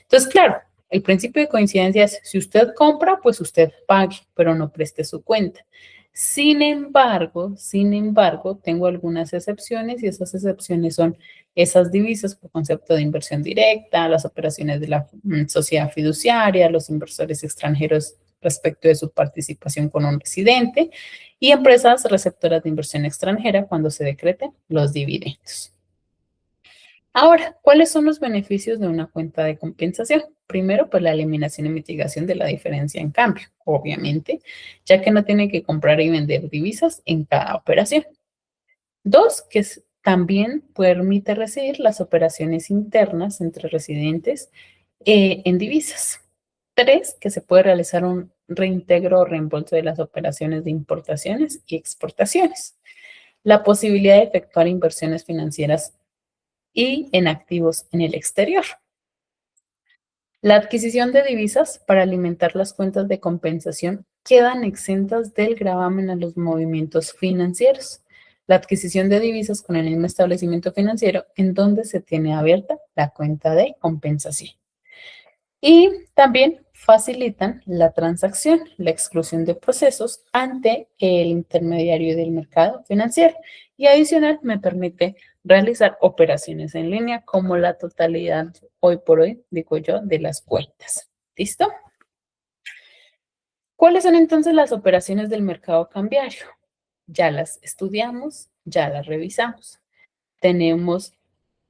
Entonces, claro, el principio de coincidencia es, si usted compra, pues usted pague, pero no preste su cuenta. Sin embargo, tengo algunas excepciones y esas excepciones son esas divisas por concepto de inversión directa, las operaciones de la sociedad fiduciaria, los inversores extranjeros respecto de su participación con un residente y empresas receptoras de inversión extranjera cuando se decreten los dividendos. Ahora, ¿cuáles son los beneficios de una cuenta de compensación? Primero, pues la eliminación y mitigación de la diferencia en cambio, obviamente, ya que no tiene que comprar y vender divisas en cada operación. Dos, que también permite recibir las operaciones internas entre residentes en divisas. Tres, que se puede realizar un reintegro o reembolso de las operaciones de importaciones y exportaciones. La posibilidad de efectuar inversiones financieras y en activos en el exterior. La adquisición de divisas para alimentar las cuentas de compensación quedan exentas del gravamen a los movimientos financieros. La adquisición de divisas con el mismo establecimiento financiero en donde se tiene abierta la cuenta de compensación. Y también facilitan la transacción, la exclusión de procesos ante el intermediario del mercado financiero. Y adicional, me permite realizar operaciones en línea como la totalidad, hoy por hoy, digo yo, de las cuentas. ¿Listo? ¿Cuáles son entonces las operaciones del mercado cambiario? Ya las estudiamos, ya las revisamos. Tenemos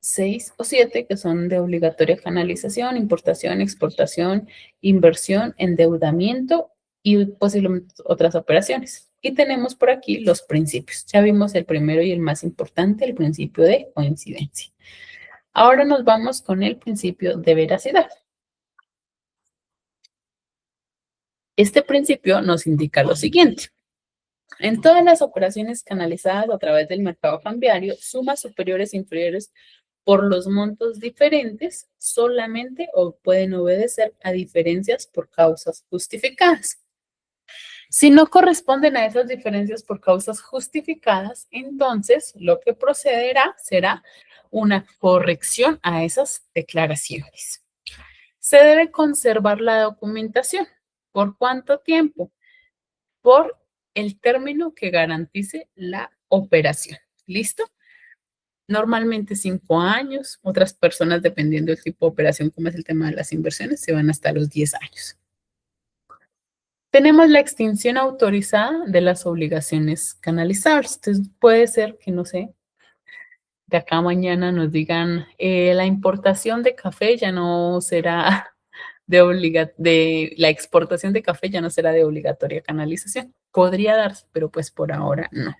6 o 7 que son de obligatoria canalización, importación, exportación, inversión, endeudamiento y posiblemente otras operaciones. Y tenemos por aquí los principios. Ya vimos el primero y el más importante, el principio de coincidencia. Ahora nos vamos con el principio de veracidad. Este principio nos indica lo siguiente. En todas las operaciones canalizadas a través del mercado cambiario, sumas superiores e inferiores por los montos diferentes solamente o pueden obedecer a diferencias por causas justificadas. Si no corresponden a esas diferencias por causas justificadas, entonces lo que procederá será una corrección a esas declaraciones. Se debe conservar la documentación. ¿Por cuánto tiempo? Por el término que garantice la operación. ¿Listo? Normalmente 5 años, otras personas, dependiendo del tipo de operación, como es el tema de las inversiones, se van hasta los 10 años. Tenemos la extinción autorizada de las obligaciones canalizables. Entonces, puede ser que, no sé, de acá a mañana nos digan, la importación de café ya no será de la exportación de café ya no será de obligatoria canalización. Podría darse, pero pues por ahora no.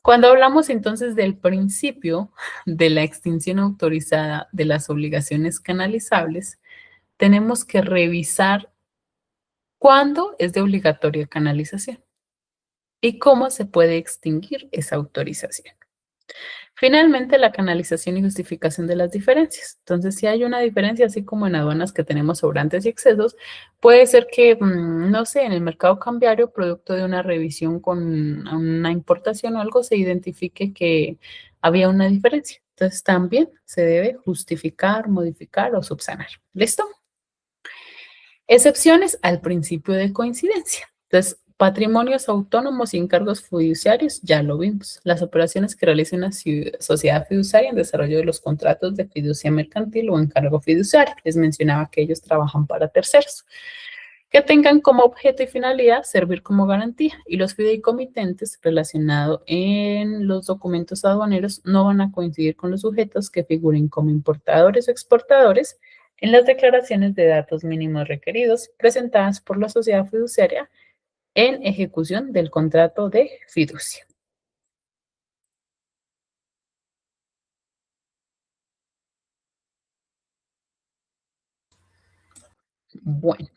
Cuando hablamos entonces del principio de la extinción autorizada de las obligaciones canalizables, tenemos que revisar cuándo es de obligatoria canalización y cómo se puede extinguir esa autorización. Finalmente, la canalización y justificación de las diferencias. Entonces, si hay una diferencia, así como en aduanas que tenemos sobrantes y excesos, puede ser que, no sé, en el mercado cambiario, producto de una revisión con una importación o algo, se identifique que había una diferencia. Entonces, también se debe justificar, modificar o subsanar. ¿Listo? Excepciones al principio de coincidencia. Entonces, patrimonios autónomos y encargos fiduciarios, ya lo vimos. Las operaciones que realiza una sociedad fiduciaria en desarrollo de los contratos de fiducia mercantil o encargo fiduciario. Les mencionaba que ellos trabajan para terceros, que tengan como objeto y finalidad servir como garantía. Y los fideicomitentes relacionados en los documentos aduaneros no van a coincidir con los sujetos que figuren como importadores o exportadores en las declaraciones de datos mínimos requeridos presentadas por la sociedad fiduciaria en ejecución del contrato de fiducia. Bueno,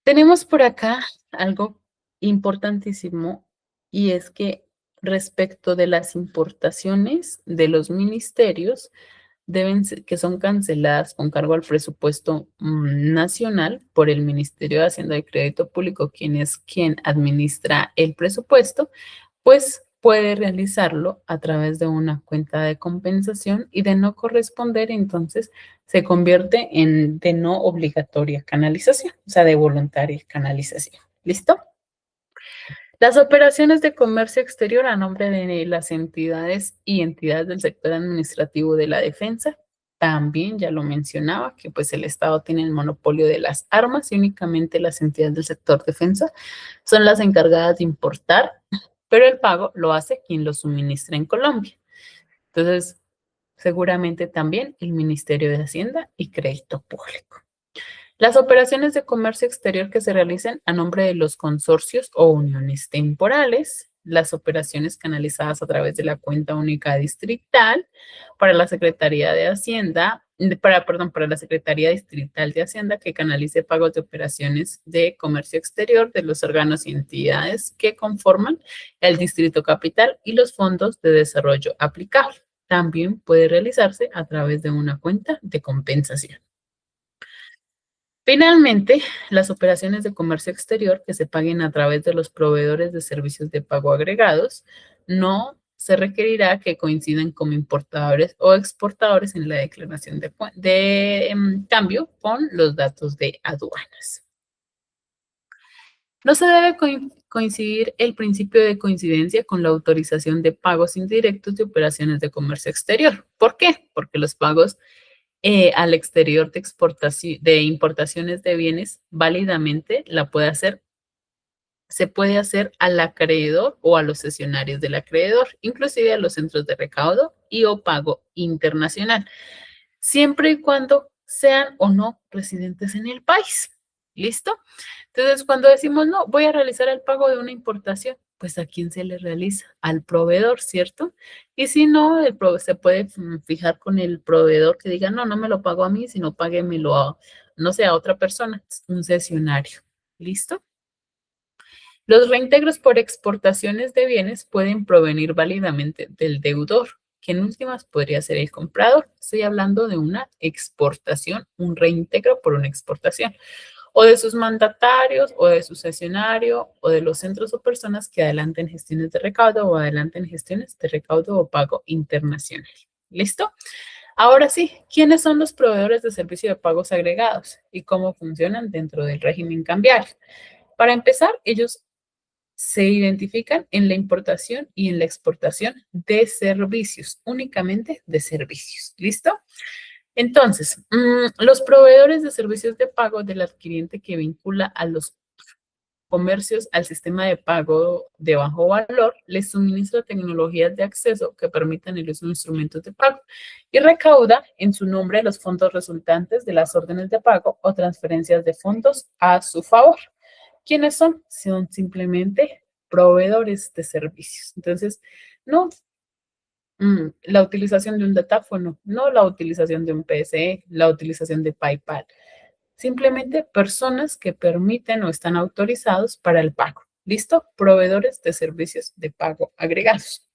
tenemos por acá algo importantísimo y es que respecto de las importaciones de los ministerios, que son canceladas con cargo al presupuesto nacional por el Ministerio de Hacienda y Crédito Público, quien administra el presupuesto, pues puede realizarlo a través de una cuenta de compensación y de no corresponder, entonces se convierte en de no obligatoria canalización, o sea, de voluntaria canalización. ¿Listo? Las operaciones de comercio exterior a nombre de las entidades y entidades del sector administrativo de la defensa, también ya lo mencionaba, que pues el Estado tiene el monopolio de las armas y únicamente las entidades del sector defensa son las encargadas de importar, pero el pago lo hace quien lo suministra en Colombia. Entonces, seguramente también el Ministerio de Hacienda y Crédito Público. Las operaciones de comercio exterior que se realicen a nombre de los consorcios o uniones temporales, las operaciones canalizadas a través de la cuenta única distrital para la Secretaría de Hacienda, para la Secretaría Distrital de Hacienda que canalice pagos de operaciones de comercio exterior de los órganos y entidades que conforman el Distrito Capital y los fondos de desarrollo aplicable. También puede realizarse a través de una cuenta de compensación. Finalmente, las operaciones de comercio exterior que se paguen a través de los proveedores de servicios de pago agregados no se requerirá que coincidan como importadores o exportadores en la declaración de cambio con los datos de aduanas. No se debe coincidir el principio de coincidencia con la autorización de pagos indirectos de operaciones de comercio exterior. ¿Por qué? Porque los pagos al exterior de importaciones de bienes válidamente se puede hacer al acreedor o a los cesionarios del acreedor, inclusive a los centros de recaudo y o pago internacional, siempre y cuando sean o no residentes en el país. ¿Listo? Entonces, cuando decimos, no, voy a realizar el pago de una importación, pues ¿a quién se le realiza? Al proveedor, ¿cierto? Y si no, se puede fijar con el proveedor que diga, no, no me lo pago a mí, sino páguemelo a, no sé, a otra persona, un cesionario. ¿Listo? Los reintegros por exportaciones de bienes pueden provenir válidamente del deudor, que en últimas podría ser el comprador. Estoy hablando de una exportación, un reintegro por una exportación, o de sus mandatarios, o de su cesionario, o de los centros o personas que adelanten gestiones de recaudo o adelanten gestiones de recaudo o pago internacional. ¿Listo? Ahora sí, ¿quiénes son los proveedores de servicio de pagos agregados y cómo funcionan dentro del régimen cambiario? Para empezar, ellos se identifican en la importación y en la exportación de servicios, únicamente de servicios. ¿Listo? Entonces, los proveedores de servicios de pago del adquiriente que vincula a los comercios al sistema de pago de bajo valor les suministra tecnologías de acceso que permitan el uso de instrumentos de pago y recauda en su nombre los fondos resultantes de las órdenes de pago o transferencias de fondos a su favor. ¿Quiénes son? Son simplemente proveedores de servicios. Entonces, no la utilización de un datáfono, no la utilización de un PSE, la utilización de PayPal. Simplemente personas que permiten o están autorizados para el pago. ¿Listo? Proveedores de servicios de pago agregados.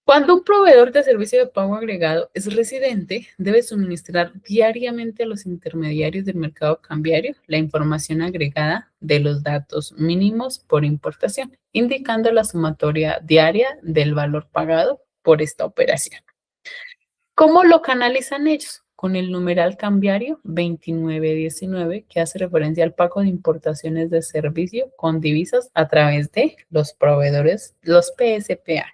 Cuando un proveedor de servicio de pago agregado es residente, debe suministrar diariamente a los intermediarios del mercado cambiario la información agregada de los datos mínimos por importación, indicando la sumatoria diaria del valor pagado por esta operación. ¿Cómo lo canalizan ellos? Con el numeral cambiario 2919, que hace referencia al pago de importaciones de servicio con divisas a través de los proveedores, los PSPA,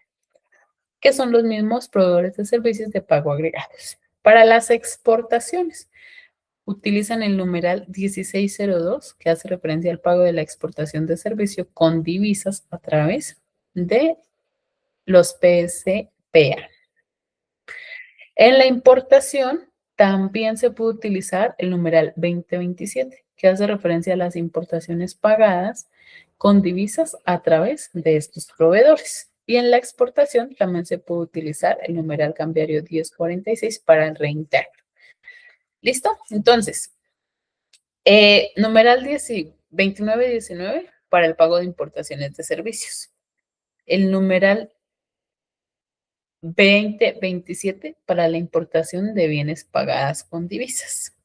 que son los mismos proveedores de servicios de pago agregados. Para las exportaciones, utilizan el numeral 1602, que hace referencia al pago de la exportación de servicio con divisas a través de los PSPA. En la importación también se puede utilizar el numeral 2027, que hace referencia a las importaciones pagadas con divisas a través de estos proveedores. Y en la exportación también se puede utilizar el numeral cambiario 1046 para el reintegro. ¿Listo? Entonces, numeral 2919 para el pago de importaciones de servicios. El numeral 2027 para la importación de bienes pagadas con divisas.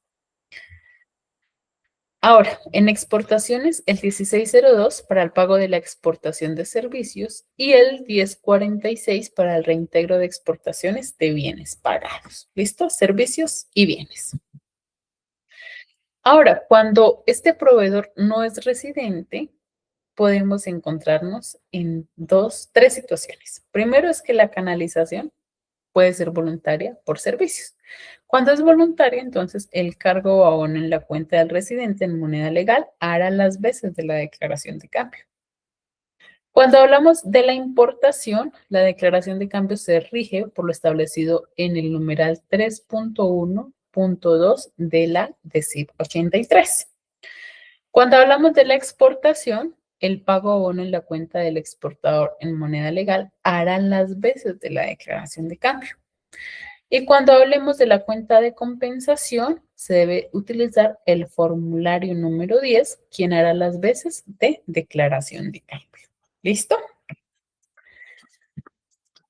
Ahora, en exportaciones, el 1602 para el pago de la exportación de servicios y el 1046 para el reintegro de exportaciones de bienes pagados. ¿Listo? Servicios y bienes. Ahora, cuando este proveedor no es residente, podemos encontrarnos en tres situaciones. Primero es que la canalización puede ser voluntaria por servicios. Cuando es voluntaria, entonces el cargo o abono en la cuenta del residente en moneda legal hará las veces de la declaración de cambio. Cuando hablamos de la importación, la declaración de cambio se rige por lo establecido en el numeral 3.1.2 de la DECIP 83. Cuando hablamos de la exportación, el pago abono en la cuenta del exportador en moneda legal hará las veces de la declaración de cambio. Y cuando hablemos de la cuenta de compensación, se debe utilizar el formulario número 10, quien hará las veces de declaración de cambio. ¿Listo?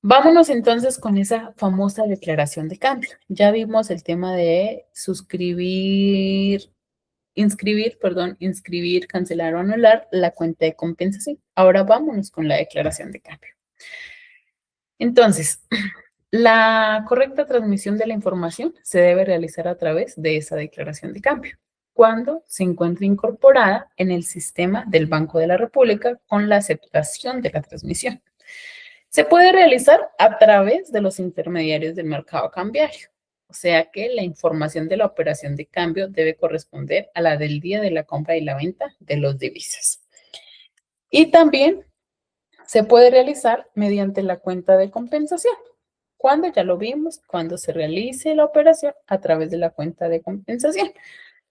Vámonos entonces con esa famosa declaración de cambio. Ya vimos el tema de inscribir, cancelar o anular la cuenta de compensación. Ahora vámonos con la declaración de cambio. Entonces, la correcta transmisión de la información se debe realizar a través de esa declaración de cambio, cuando se encuentre incorporada en el sistema del Banco de la República con la aceptación de la transmisión. Se puede realizar a través de los intermediarios del mercado cambiario, o sea que la información de la operación de cambio debe corresponder a la del día de la compra y la venta de los divisas. Y también se puede realizar mediante la cuenta de compensación. Cuando ya lo vimos, cuando se realice la operación a través de la cuenta de compensación.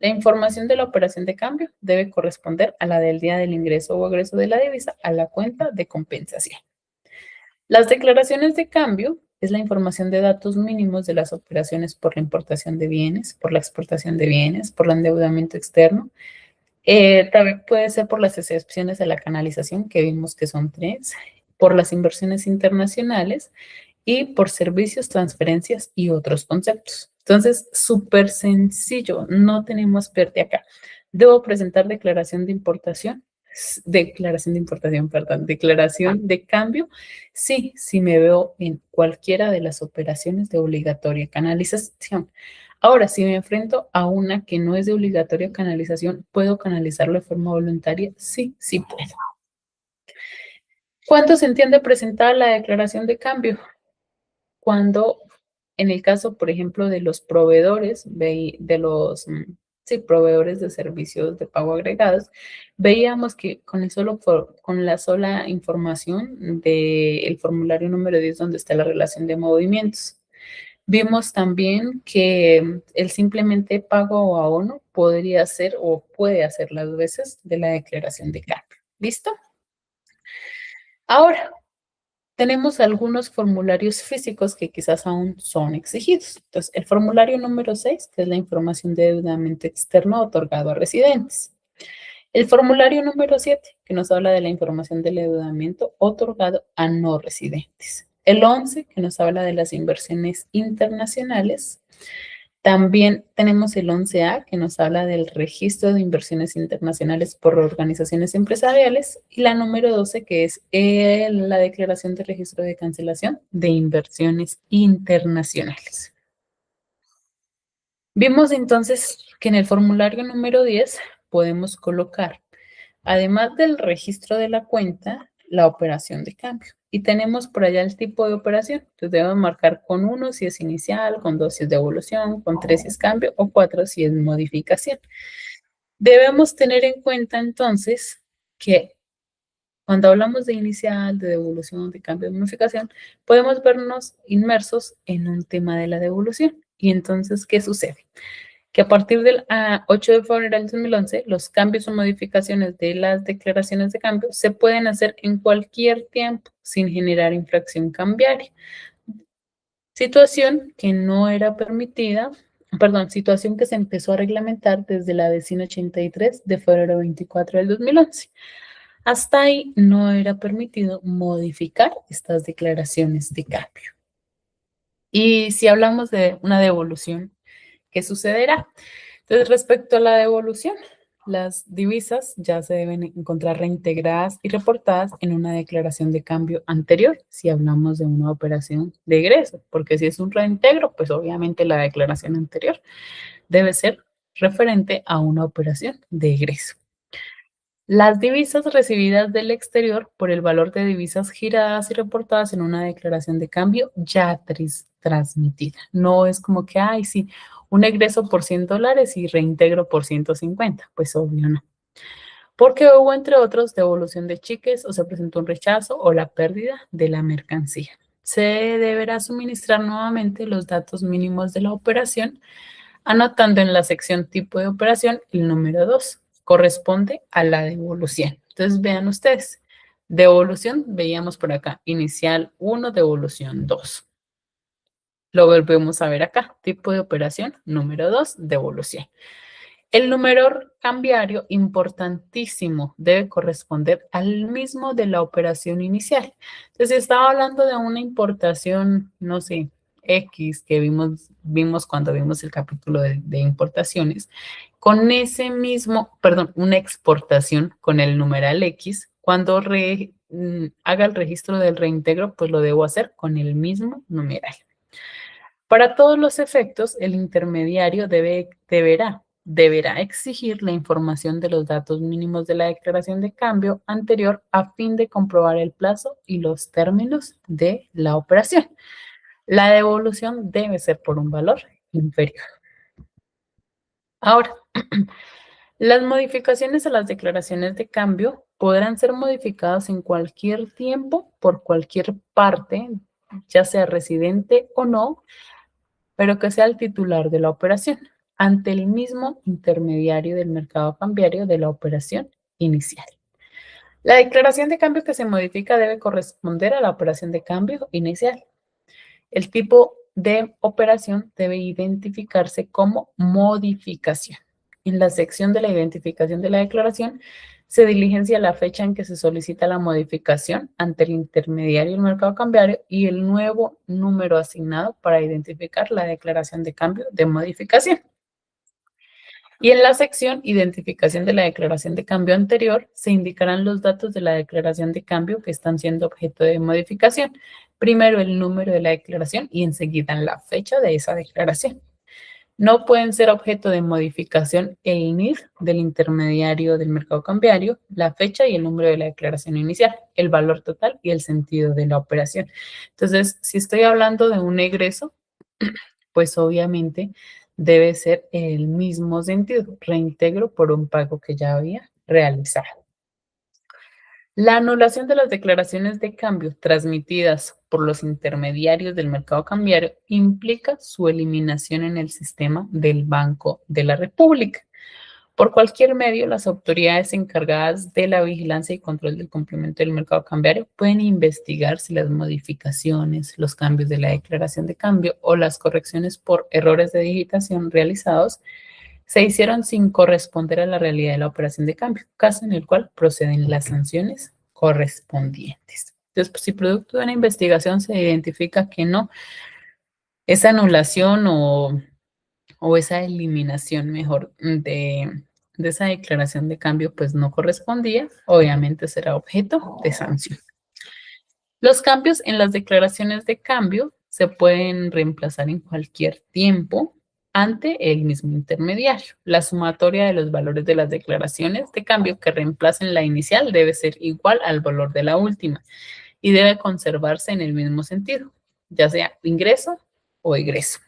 La información de la operación de cambio debe corresponder a la del día del ingreso o egreso de la divisa a la cuenta de compensación. Las declaraciones de cambio es la información de datos mínimos de las operaciones por la importación de bienes, por la exportación de bienes, por el endeudamiento externo. También puede ser por las excepciones de la canalización, que vimos que son 3, por las inversiones internacionales y por servicios, transferencias y otros conceptos. Entonces, súper sencillo, no tenemos pérdida acá. Debo presentar declaración de importación, declaración de cambio, sí, si me veo en cualquiera de las operaciones de obligatoria canalización. Ahora, si me enfrento a una que no es de obligatoria canalización, ¿puedo canalizarlo de forma voluntaria? Sí, sí puedo. ¿Cuándo se entiende presentar la declaración de cambio? Cuando, en el caso, por ejemplo, de los proveedores, proveedores de servicios de pago agregados, veíamos que con la sola información del formulario número 10, donde está la relación de movimientos, vimos también que el simplemente pago o abono podría ser o puede hacer las veces de la declaración de cambio. ¿Listo? Ahora, tenemos algunos formularios físicos que quizás aún son exigidos. Entonces, el formulario número 6, que es la información de endeudamiento externo otorgado a residentes. El formulario número 7, que nos habla de la información del endeudamiento otorgado a no residentes. El 11, que nos habla de las inversiones internacionales. También tenemos el 11A, que nos habla del registro de inversiones internacionales por organizaciones empresariales, y la número 12, que es la declaración de registro de cancelación de inversiones internacionales. Vimos entonces que en el formulario número 10 podemos colocar, además del registro de la cuenta, la operación de cambio. Y tenemos por allá el tipo de operación. Entonces debemos marcar con 1 si es inicial, con 2 si es devolución, con 3 si es cambio o 4 si es modificación. Debemos tener en cuenta entonces que cuando hablamos de inicial, de devolución, de cambio, de modificación, podemos vernos inmersos en un tema de la devolución. Y entonces, ¿qué sucede? que a partir del 8 de febrero del 2011, los cambios o modificaciones de las declaraciones de cambio se pueden hacer en cualquier tiempo sin generar infracción cambiaria. Situación que no era permitida, perdón, situación que se empezó a reglamentar desde la DECIN 83 de febrero 24 del 2011. Hasta ahí no era permitido modificar estas declaraciones de cambio. Y si hablamos de una devolución, ¿qué sucederá? Entonces, respecto a la devolución, las divisas ya se deben encontrar reintegradas y reportadas en una declaración de cambio anterior, si hablamos de una operación de egreso, porque si es un reintegro, pues obviamente la declaración anterior debe ser referente a una operación de egreso. Las divisas recibidas del exterior por el valor de divisas giradas y reportadas en una declaración de cambio ya transmitida. No es como que, ay, sí, un egreso por $100 y reintegro por 150. Pues obvio no. Porque hubo, entre otros, devolución de cheques o se presentó un rechazo o la pérdida de la mercancía. Se deberá suministrar nuevamente los datos mínimos de la operación, anotando en la sección tipo de operación el número 2, corresponde a la devolución. Entonces vean ustedes, devolución, veíamos por acá, inicial 1, devolución 2. Lo volvemos a ver acá, tipo de operación, número 2, devolución. El número cambiario, importantísimo, debe corresponder al mismo de la operación inicial. Entonces, si estaba hablando de una importación, no sé, X, que vimos cuando vimos el capítulo de importaciones, con ese mismo, perdón, una exportación con el numeral X, cuando haga el registro del reintegro, pues lo debo hacer con el mismo numeral. Para todos los efectos, el intermediario deberá exigir la información de los datos mínimos de la declaración de cambio anterior a fin de comprobar el plazo y los términos de la operación. La devolución debe ser por un valor inferior. Ahora, las modificaciones a las declaraciones de cambio podrán ser modificadas en cualquier tiempo por cualquier parte, ya sea residente o no, pero que sea el titular de la operación, ante el mismo intermediario del mercado cambiario de la operación inicial. La declaración de cambio que se modifica debe corresponder a la operación de cambio inicial. El tipo de operación debe identificarse como modificación. En la sección de la identificación de la declaración se diligencia la fecha en que se solicita la modificación ante el intermediario del mercado cambiario y el nuevo número asignado para identificar la declaración de cambio de modificación. Y en la sección identificación de la declaración de cambio anterior se indicarán los datos de la declaración de cambio que están siendo objeto de modificación. Primero el número de la declaración y enseguida la fecha de esa declaración. No pueden ser objeto de modificación el NIF del intermediario del mercado cambiario, la fecha y el número de la declaración inicial, el valor total y el sentido de la operación. Entonces, si estoy hablando de un egreso, pues obviamente debe ser el mismo sentido, reintegro por un pago que ya había realizado. La anulación de las declaraciones de cambio transmitidas por los intermediarios del mercado cambiario implica su eliminación en el sistema del Banco de la República. Por cualquier medio, las autoridades encargadas de la vigilancia y control del cumplimiento del mercado cambiario pueden investigar si las modificaciones, los cambios de la declaración de cambio o las correcciones por errores de digitación realizados se hicieron sin corresponder a la realidad de la operación de cambio, caso en el cual proceden las sanciones correspondientes. Entonces, pues, si producto de una investigación se identifica que no, esa anulación o esa eliminación mejor de esa declaración de cambio pues no correspondía, obviamente será objeto de sanción. Los cambios en las declaraciones de cambio se pueden reemplazar en cualquier tiempo ante el mismo intermediario. La sumatoria de los valores de las declaraciones de cambio que reemplacen la inicial debe ser igual al valor de la última y debe conservarse en el mismo sentido, ya sea ingreso o egreso.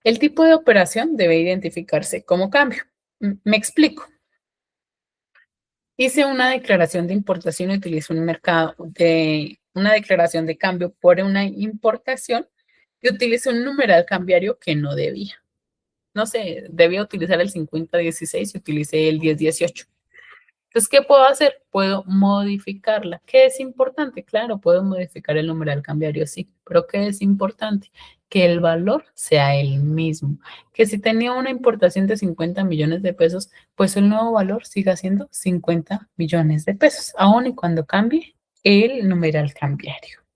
El tipo de operación debe identificarse como cambio. Me explico. Hice una declaración de importación y utilicé una declaración de cambio por una importación y utilicé un numeral cambiario que no debía. no sé, debía utilizar el 5016 y utilicé el 1018. Entonces, ¿qué puedo hacer? Puedo modificarla. ¿Qué es importante? Claro, puedo modificar el numeral cambiario, sí, pero ¿qué es importante? Que el valor sea el mismo. Que si tenía una importación de 50 millones de pesos, pues el nuevo valor siga siendo 50 millones de pesos, aun y cuando cambie el numeral cambiario.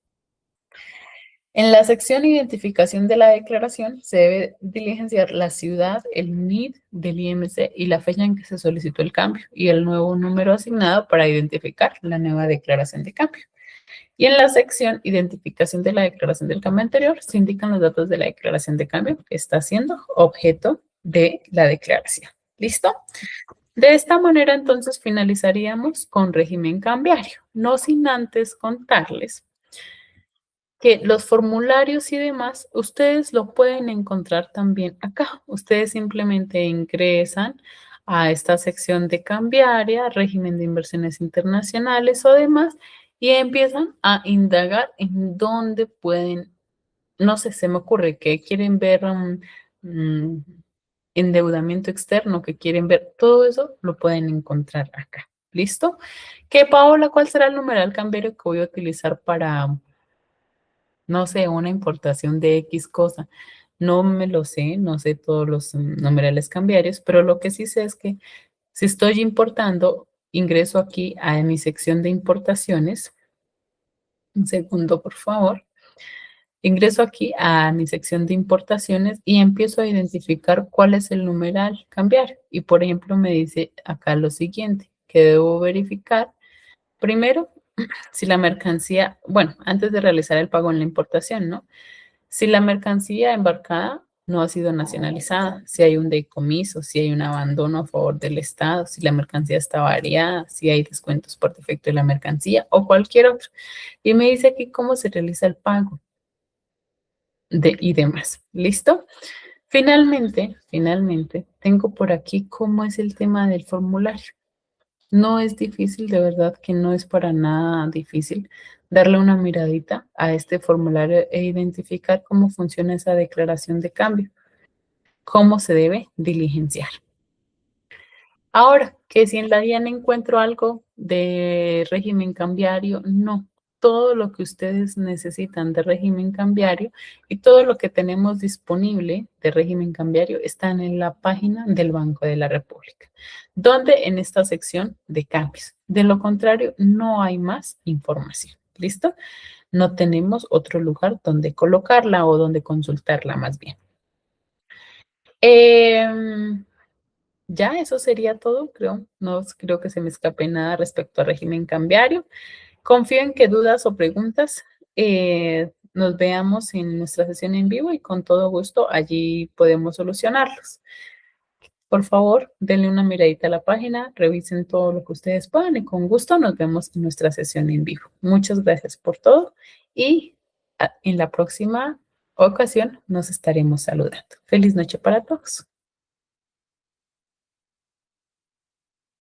En la sección Identificación de la declaración se debe diligenciar la ciudad, el NID del IMC y la fecha en que se solicitó el cambio y el nuevo número asignado para identificar la nueva declaración de cambio. Y en la sección Identificación de la declaración del cambio anterior se indican los datos de la declaración de cambio que está siendo objeto de la declaración. ¿Listo? De esta manera entonces finalizaríamos con régimen cambiario, no sin antes contarles que los formularios y demás, ustedes lo pueden encontrar también acá. Ustedes simplemente ingresan a esta sección de cambiaria, régimen de inversiones internacionales o demás, y empiezan a indagar en dónde pueden, no sé, se me ocurre que quieren ver mm, endeudamiento externo, que quieren ver, todo eso lo pueden encontrar acá. ¿Listo? ¿Qué, Paola, cuál será el numeral cambiario que voy a utilizar para no sé, una importación de X cosa? No me lo sé, no sé todos los numerales cambiarios, pero lo que sí sé es que si estoy importando, ingreso aquí a mi sección de importaciones. Un segundo, por favor. Ingreso aquí a mi sección de importaciones y empiezo a identificar cuál es el numeral cambiario. Y por ejemplo, me dice acá lo siguiente, que debo verificar primero si la mercancía, bueno, antes de realizar el pago en la importación, ¿no? Si la mercancía embarcada no ha sido nacionalizada, si hay un decomiso, si hay un abandono a favor del Estado, si la mercancía está variada, si hay descuentos por defecto de la mercancía o cualquier otro. Y me dice aquí cómo se realiza el pago y demás. ¿Listo? Finalmente, tengo por aquí cómo es el tema del formulario. No es difícil, de verdad que no es para nada difícil darle una miradita a este formulario e identificar cómo funciona esa declaración de cambio, cómo se debe diligenciar. Ahora, que si en la DIAN encuentro algo de régimen cambiario, no. Todo lo que ustedes necesitan de régimen cambiario y todo lo que tenemos disponible de régimen cambiario están en la página del Banco de la República, donde en esta sección de cambios. De lo contrario, no hay más información. ¿Listo? No tenemos otro lugar donde colocarla o donde consultarla más bien. Ya, eso sería todo, creo. No creo que se me escape nada respecto al régimen cambiario. Confío en que dudas o preguntas nos veamos en nuestra sesión en vivo y con todo gusto allí podemos solucionarlos. Por favor, denle una miradita a la página, revisen todo lo que ustedes puedan y con gusto nos vemos en nuestra sesión en vivo. Muchas gracias por todo y en la próxima ocasión nos estaremos saludando. Feliz noche para todos.